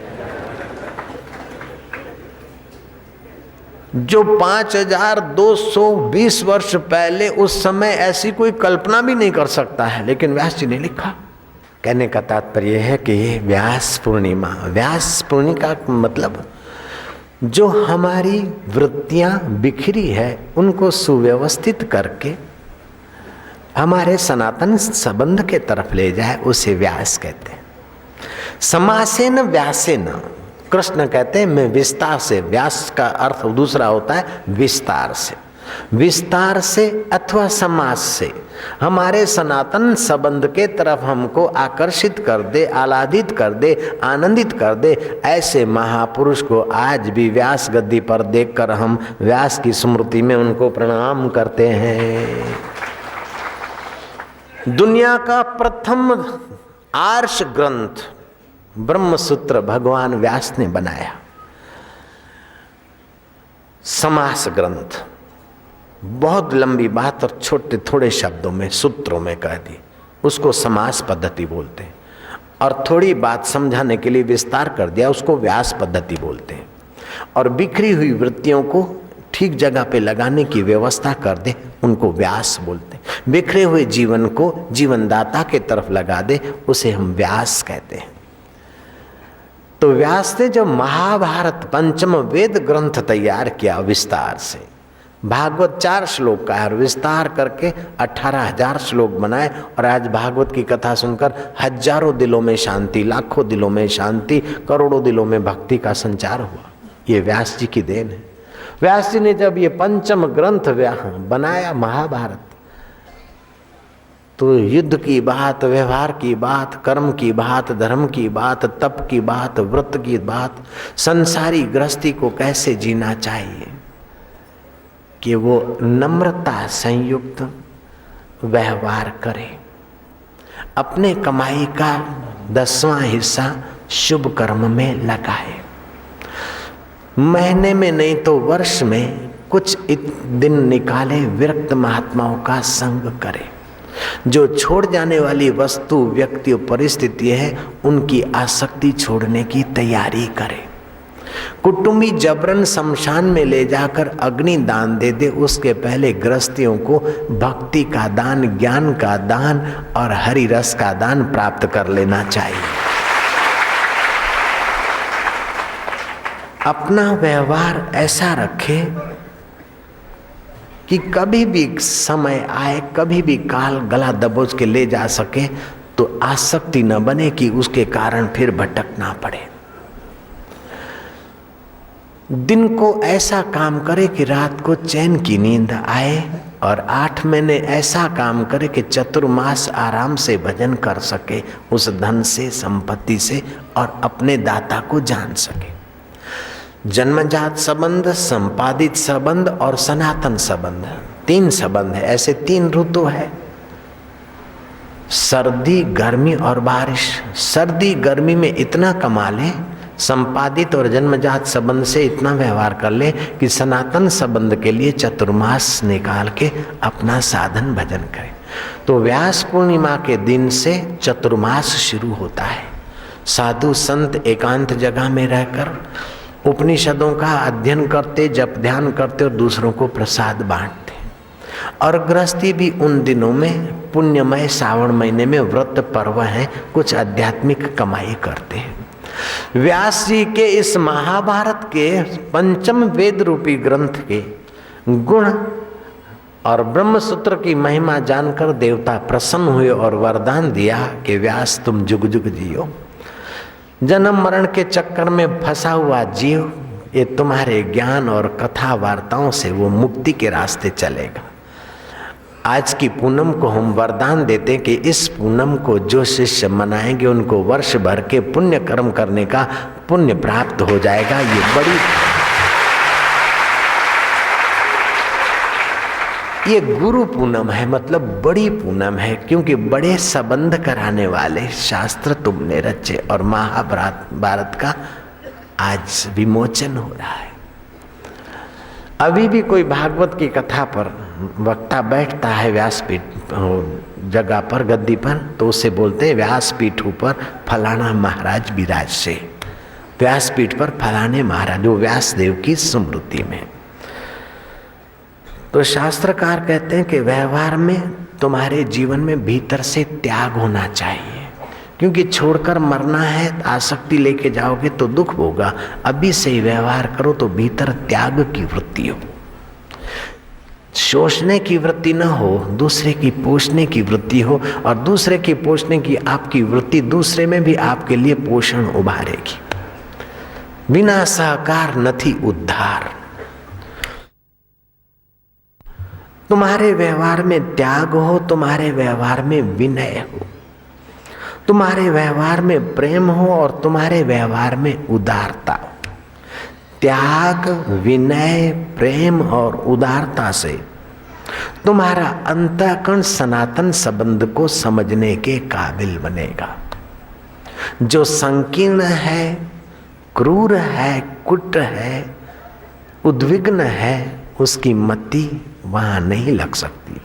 जो 5220 वर्ष पहले, उस समय ऐसी कोई कल्पना भी नहीं कर सकता है, लेकिन व्यास जी ने लिखा। कहने का तात्पर्य है कि ये व्यास पूर्णिमा, व्यास पूर्णिमा का मतलब जो हमारी वृत्तियां बिखरी है उनको सुव्यवस्थित करके हमारे सनातन संबंध के तरफ ले जाए, उसे व्यास कहते हैं। समासेन व्यासेन, कृष्ण कहते हैं मैं विस्तार से, व्यास का अर्थ दूसरा होता है विस्तार से, विस्तार से अथवा समास से हमारे सनातन संबंध के तरफ हमको आकर्षित कर दे, आह्लादित कर दे, आनंदित कर दे। ऐसे महापुरुष को आज भी व्यास गद्दी पर देखकर हम व्यास की स्मृति में उनको प्रणाम करते हैं। दुनिया का प्रथम आर्ष ग्रंथ ब्रह्म सूत्र भगवान व्यास ने बनाया। समास ग्रंथ, बहुत लंबी बात और छोटे थोड़े शब्दों में सूत्रों में कह दी, उसको समास पद्धति बोलते हैं। और थोड़ी बात समझाने के लिए विस्तार कर दिया, उसको व्यास पद्धति बोलते हैं। और बिखरी हुई वृत्तियों को ठीक जगह पे लगाने की व्यवस्था कर दे, उनको व्यास बोलते हैं। बिखरे हुए जीवन को जीवनदाता के तरफ लगा दे, उसे हम व्यास कहते हैं। तो व्यास ने जब महाभारत पंचम वेद ग्रंथ तैयार किया विस्तार से, भागवत 4 श्लोक का है और विस्तार करके 18,000 श्लोक बनाए। और आज भागवत की कथा सुनकर हजारों दिलों में शांति, लाखों दिलों में शांति, करोड़ों दिलों में भक्ति का संचार हुआ। ये व्यास जी की देन है। व्यास जी ने जब ये पंचम ग्रंथ बनाया महाभारत, तो युद्ध की बात, व्यवहार की बात, कर्म की बात, धर्म की बात, तप की बात, व्रत की बात, संसारी गृहस्थी को कैसे जीना चाहिए कि वो नम्रता संयुक्त व्यवहार करे, अपने कमाई का 10वां हिस्सा शुभ कर्म में लगाए, महीने में नहीं तो वर्ष में कुछ दिन निकाले विरक्त महात्माओं का संग करे, जो छोड़ जाने वाली वस्तु, व्यक्ति और परिस्थिति है उनकी आसक्ति छोड़ने की तैयारी करे, कुटुंबी जबरन शमशान में ले जाकर अग्नि दान दे दे, उसके पहले गृहस्थियों को भक्ति का दान, ज्ञान का दान और हरि रस का दान प्राप्त कर लेना चाहिए। अपना व्यवहार ऐसा रखे कि कभी भी समय आए, कभी भी काल गला दबोच के ले जा सके, तो आसक्ति न बने कि उसके कारण फिर भटकना पड़े। दिन को ऐसा काम करे कि रात को चैन की नींद आए, और 8 महीने ऐसा काम करे कि चतुर्मास आराम से भजन कर सके उस धन से, संपत्ति से, और अपने दाता को जान सके। जन्मजात संबंध, संपादित संबंध और सनातन संबंध, 3 संबंध है। ऐसे 3 ऋतु है, सर्दी, गर्मी और बारिश। सर्दी गर्मी में इतना कमा ले, संपादित और जन्मजात संबंध से इतना व्यवहार कर ले कि सनातन संबंध के लिए चतुर्मास निकाल के अपना साधन भजन करे। तो व्यास पूर्णिमा के दिन से चतुर्मास शुरू होता है। साधु संत एकांत जगह में रहकर उपनिषदों का अध्ययन करते, जप ध्यान करते और दूसरों को प्रसाद बांटते। और गृहस्थी भी उन दिनों में पुण्यमय सावन महीने में व्रत पर्व है, कुछ आध्यात्मिक कमाई करते हैं। व्यास जी के इस महाभारत के पंचम वेद रूपी ग्रंथ के गुण और ब्रह्म सूत्र की महिमा जानकर देवता प्रसन्न हुए और वरदान दिया कि व्यास तुम जुग जुग जियो। जन्म मरण के चक्कर में फंसा हुआ जीव, ये तुम्हारे ज्ञान और कथा वार्ताओं से वो मुक्ति के रास्ते चलेगा। आज की पूनम को हम वरदान देते हैं कि इस पूनम को जो शिष्य मनाएंगे उनको वर्ष भर के पुण्य कर्म करने का पुण्य प्राप्त हो जाएगा। ये गुरु पूनम है, मतलब बड़ी पूनम है, क्योंकि बड़े संबंध कराने वाले शास्त्र तुमने रचे और महाभारत का आज विमोचन हो रहा है। अभी भी कोई भागवत की कथा पर वक्ता बैठता है व्यासपीठ जगह पर, गद्दी पर, तो उसे बोलते हैं व्यासपीठ ऊपर फलाना महाराज विराज से। व्यासपीठ पर फलाने महाराज, वो व्यासदेव की स्मृति में। तो शास्त्रकार कहते हैं कि व्यवहार में तुम्हारे जीवन में भीतर से त्याग होना चाहिए, क्योंकि छोड़कर मरना है, आसक्ति लेके जाओगे तो दुख होगा। अभी से ही व्यवहार करो तो भीतर त्याग की वृत्ति हो, शोषने की वृत्ति न हो, दूसरे की पोषने की वृत्ति हो, और दूसरे की पोषने की आपकी वृत्ति दूसरे में भी आपके लिए पोषण उभारेगी। बिना सहकार नथी उद्धार। तुम्हारे व्यवहार में त्याग हो, तुम्हारे व्यवहार में विनय हो, तुम्हारे व्यवहार में प्रेम हो और तुम्हारे व्यवहार में उदारता हो। त्याग, विनय, प्रेम और उदारता से तुम्हारा अंतःकरण सनातन संबंध को समझने के काबिल बनेगा। जो संकीर्ण है, क्रूर है, कुट है, उद्विग्न है, उसकी मति वहां नहीं लग सकती।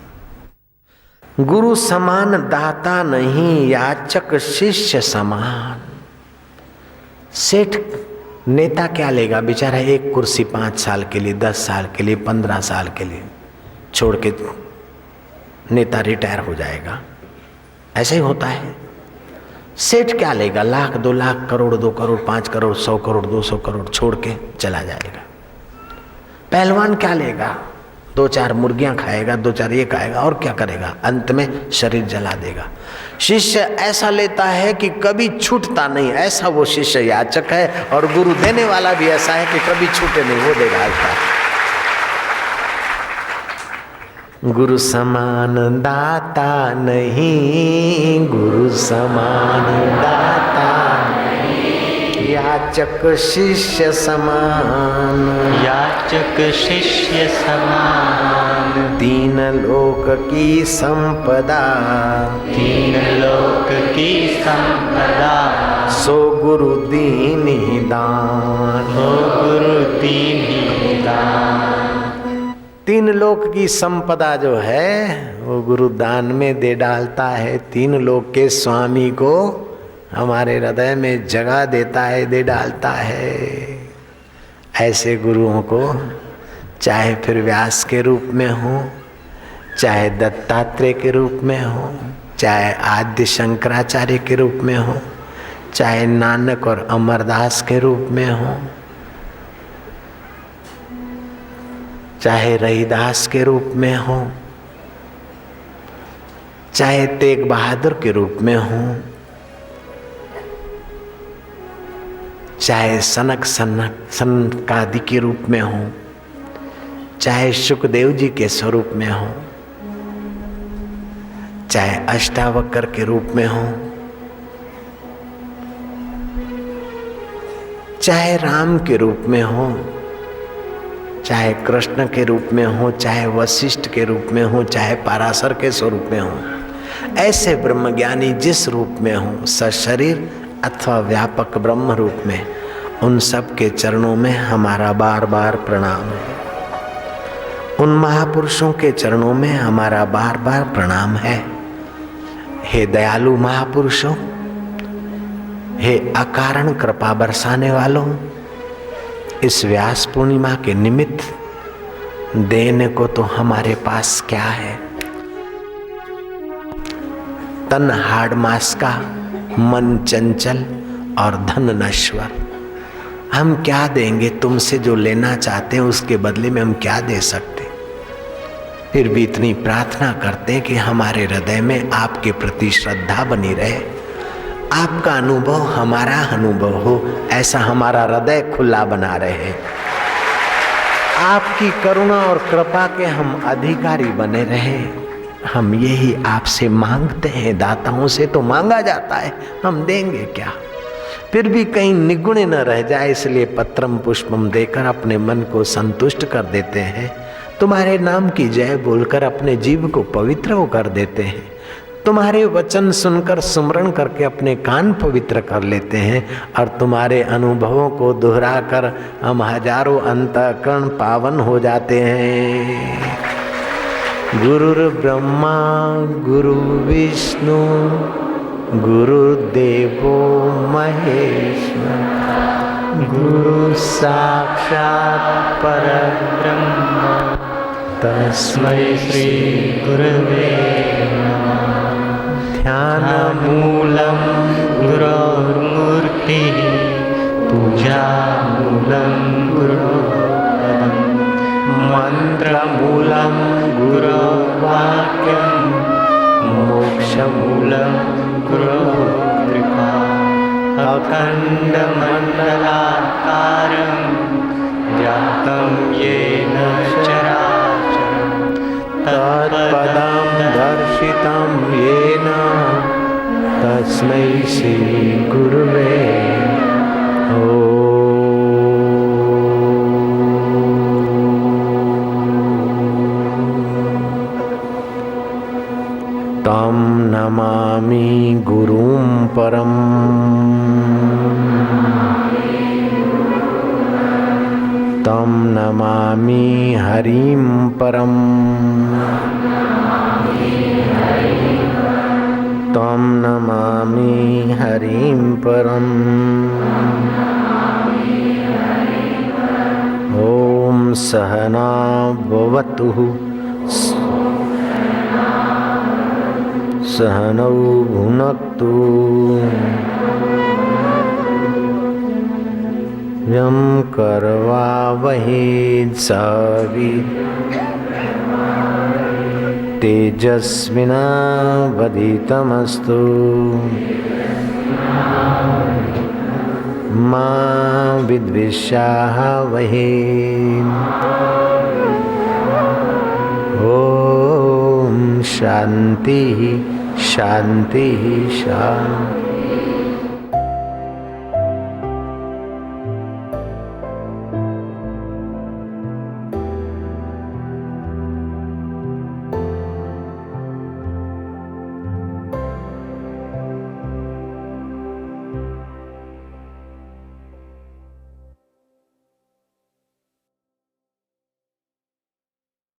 गुरु समान दाता नहीं, याचक शिष्य समान। सेठ नेता क्या लेगा बेचारा, एक कुर्सी 5 साल के लिए, 10 साल के लिए, 15 साल के लिए छोड़ के नेता रिटायर हो जाएगा। ऐसे ही होता है। सेठ क्या लेगा, लाख, 2 लाख, करोड़, 2 करोड़, 5 करोड़, 100 करोड़, 200 करोड़ छोड़ के चला जाएगा। पहलवान क्या लेगा, 2-4 मुर्गियां खाएगा, 2-4 ये खाएगा और क्या करेगा, अंत में शरीर जला देगा। शिष्य ऐसा लेता है कि कभी छूटता नहीं, ऐसा वो शिष्य याचक है। और गुरु देने वाला भी ऐसा है कि कभी छूटे नहीं, वो देगा ऐसा। गुरु समान दाता नहीं, गुरु समान दाता नहीं, याचक शिष्य समान, याचक शिष्य समान। 3 लोक की संपदा, 3 लोक की संपदा, सो गुरु दीनि दान, हो गुरु दीनि दान। 3 लोक की संपदा जो है वो गुरु दान में दे डालता है। 3 लोक के स्वामी को हमारे हृदय में जगह देता है, दे डालता है। ऐसे गुरुओं को चाहे फिर व्यास के रूप में हो, चाहे दत्तात्रेय के रूप में हो, चाहे आद्य शंकराचार्य के रूप में हो, चाहे नानक और अमरदास के रूप में हो, चाहे रहीदास के रूप में हो, चाहे तेग बहादुर के रूप में हो, चाहे सनकादि के रूप में हो, चाहे शुकदेव जी के स्वरूप में हो, चाहे अष्टावक्र के रूप में हो, चाहे राम के रूप में हो, चाहे कृष्ण के रूप में हो, चाहे वशिष्ठ के रूप में हो, चाहे पाराशर के स्वरूप में हो, ऐसे ब्रह्मज्ञानी जिस रूप में हो, सशरीर अथवा व्यापक ब्रह्म रूप में, उन सब के चरणों में हमारा बार बार प्रणाम है। उन महापुरुषों के चरणों में हमारा बार बार प्रणाम है। हे दयालु महापुरुषों, हे अकारण कृपा बरसाने वालों, इस व्यास पूर्णिमा के निमित्त देने को तो हमारे पास क्या है। तन हाड़ मास का, मन चंचल और धन नश्वर। हम क्या देंगे, तुमसे जो लेना चाहते हैं उसके बदले में हम क्या दे सकते। फिर भी इतनी प्रार्थना करते हैं कि हमारे हृदय में आपके प्रति श्रद्धा बनी रहे, आपका अनुभव हमारा अनुभव हो, ऐसा हमारा हृदय खुला बना रहे। आपकी करुणा और कृपा के हम अधिकारी बने रहे। हम यही आपसे मांगते हैं। दाताओं से तो मांगा जाता है, हम देंगे क्या। फिर भी कहीं निगुणे न रह जाए, इसलिए पत्रम पुष्पम देकर अपने मन को संतुष्ट कर देते हैं। तुम्हारे नाम की जय बोलकर अपने जीव को पवित्र कर देते हैं। तुम्हारे वचन सुनकर सुमरण करके अपने कान पवित्र कर लेते हैं। और तुम्हारे अनुभवों को दोहराकर हम हजारों अंतःकरण पावन हो जाते हैं। गुरुर् ब्रह्मा गुरु विष्णु गुरुदेवो महेश्वर, गुरु साक्षात् परब्रह्म तस्मै श्री गुरवे नमः। ध्यानमूलं गुरोर्मूर्तिः, पूजामूलं गुरोर्पदम्, मंत्रमूलं गुरोर्वाक्यं, मोक्षमूलं गुरोर्कृपा। अखण्डमण्डलाकारं व्याप्तं येन चराचरं, तत्पदं दर्शितं येन तस्मै श्री गुरुवे नमः। नमामि हरिं परम त्वं नमामि हरिं परम ॐ सहना भवतु सहनौ भुनक्तु यं कर्वावहै तेजस्विनावधीतमस्तु मा विद्विषावहै ॐ शान्ति शान्ति शान्ति।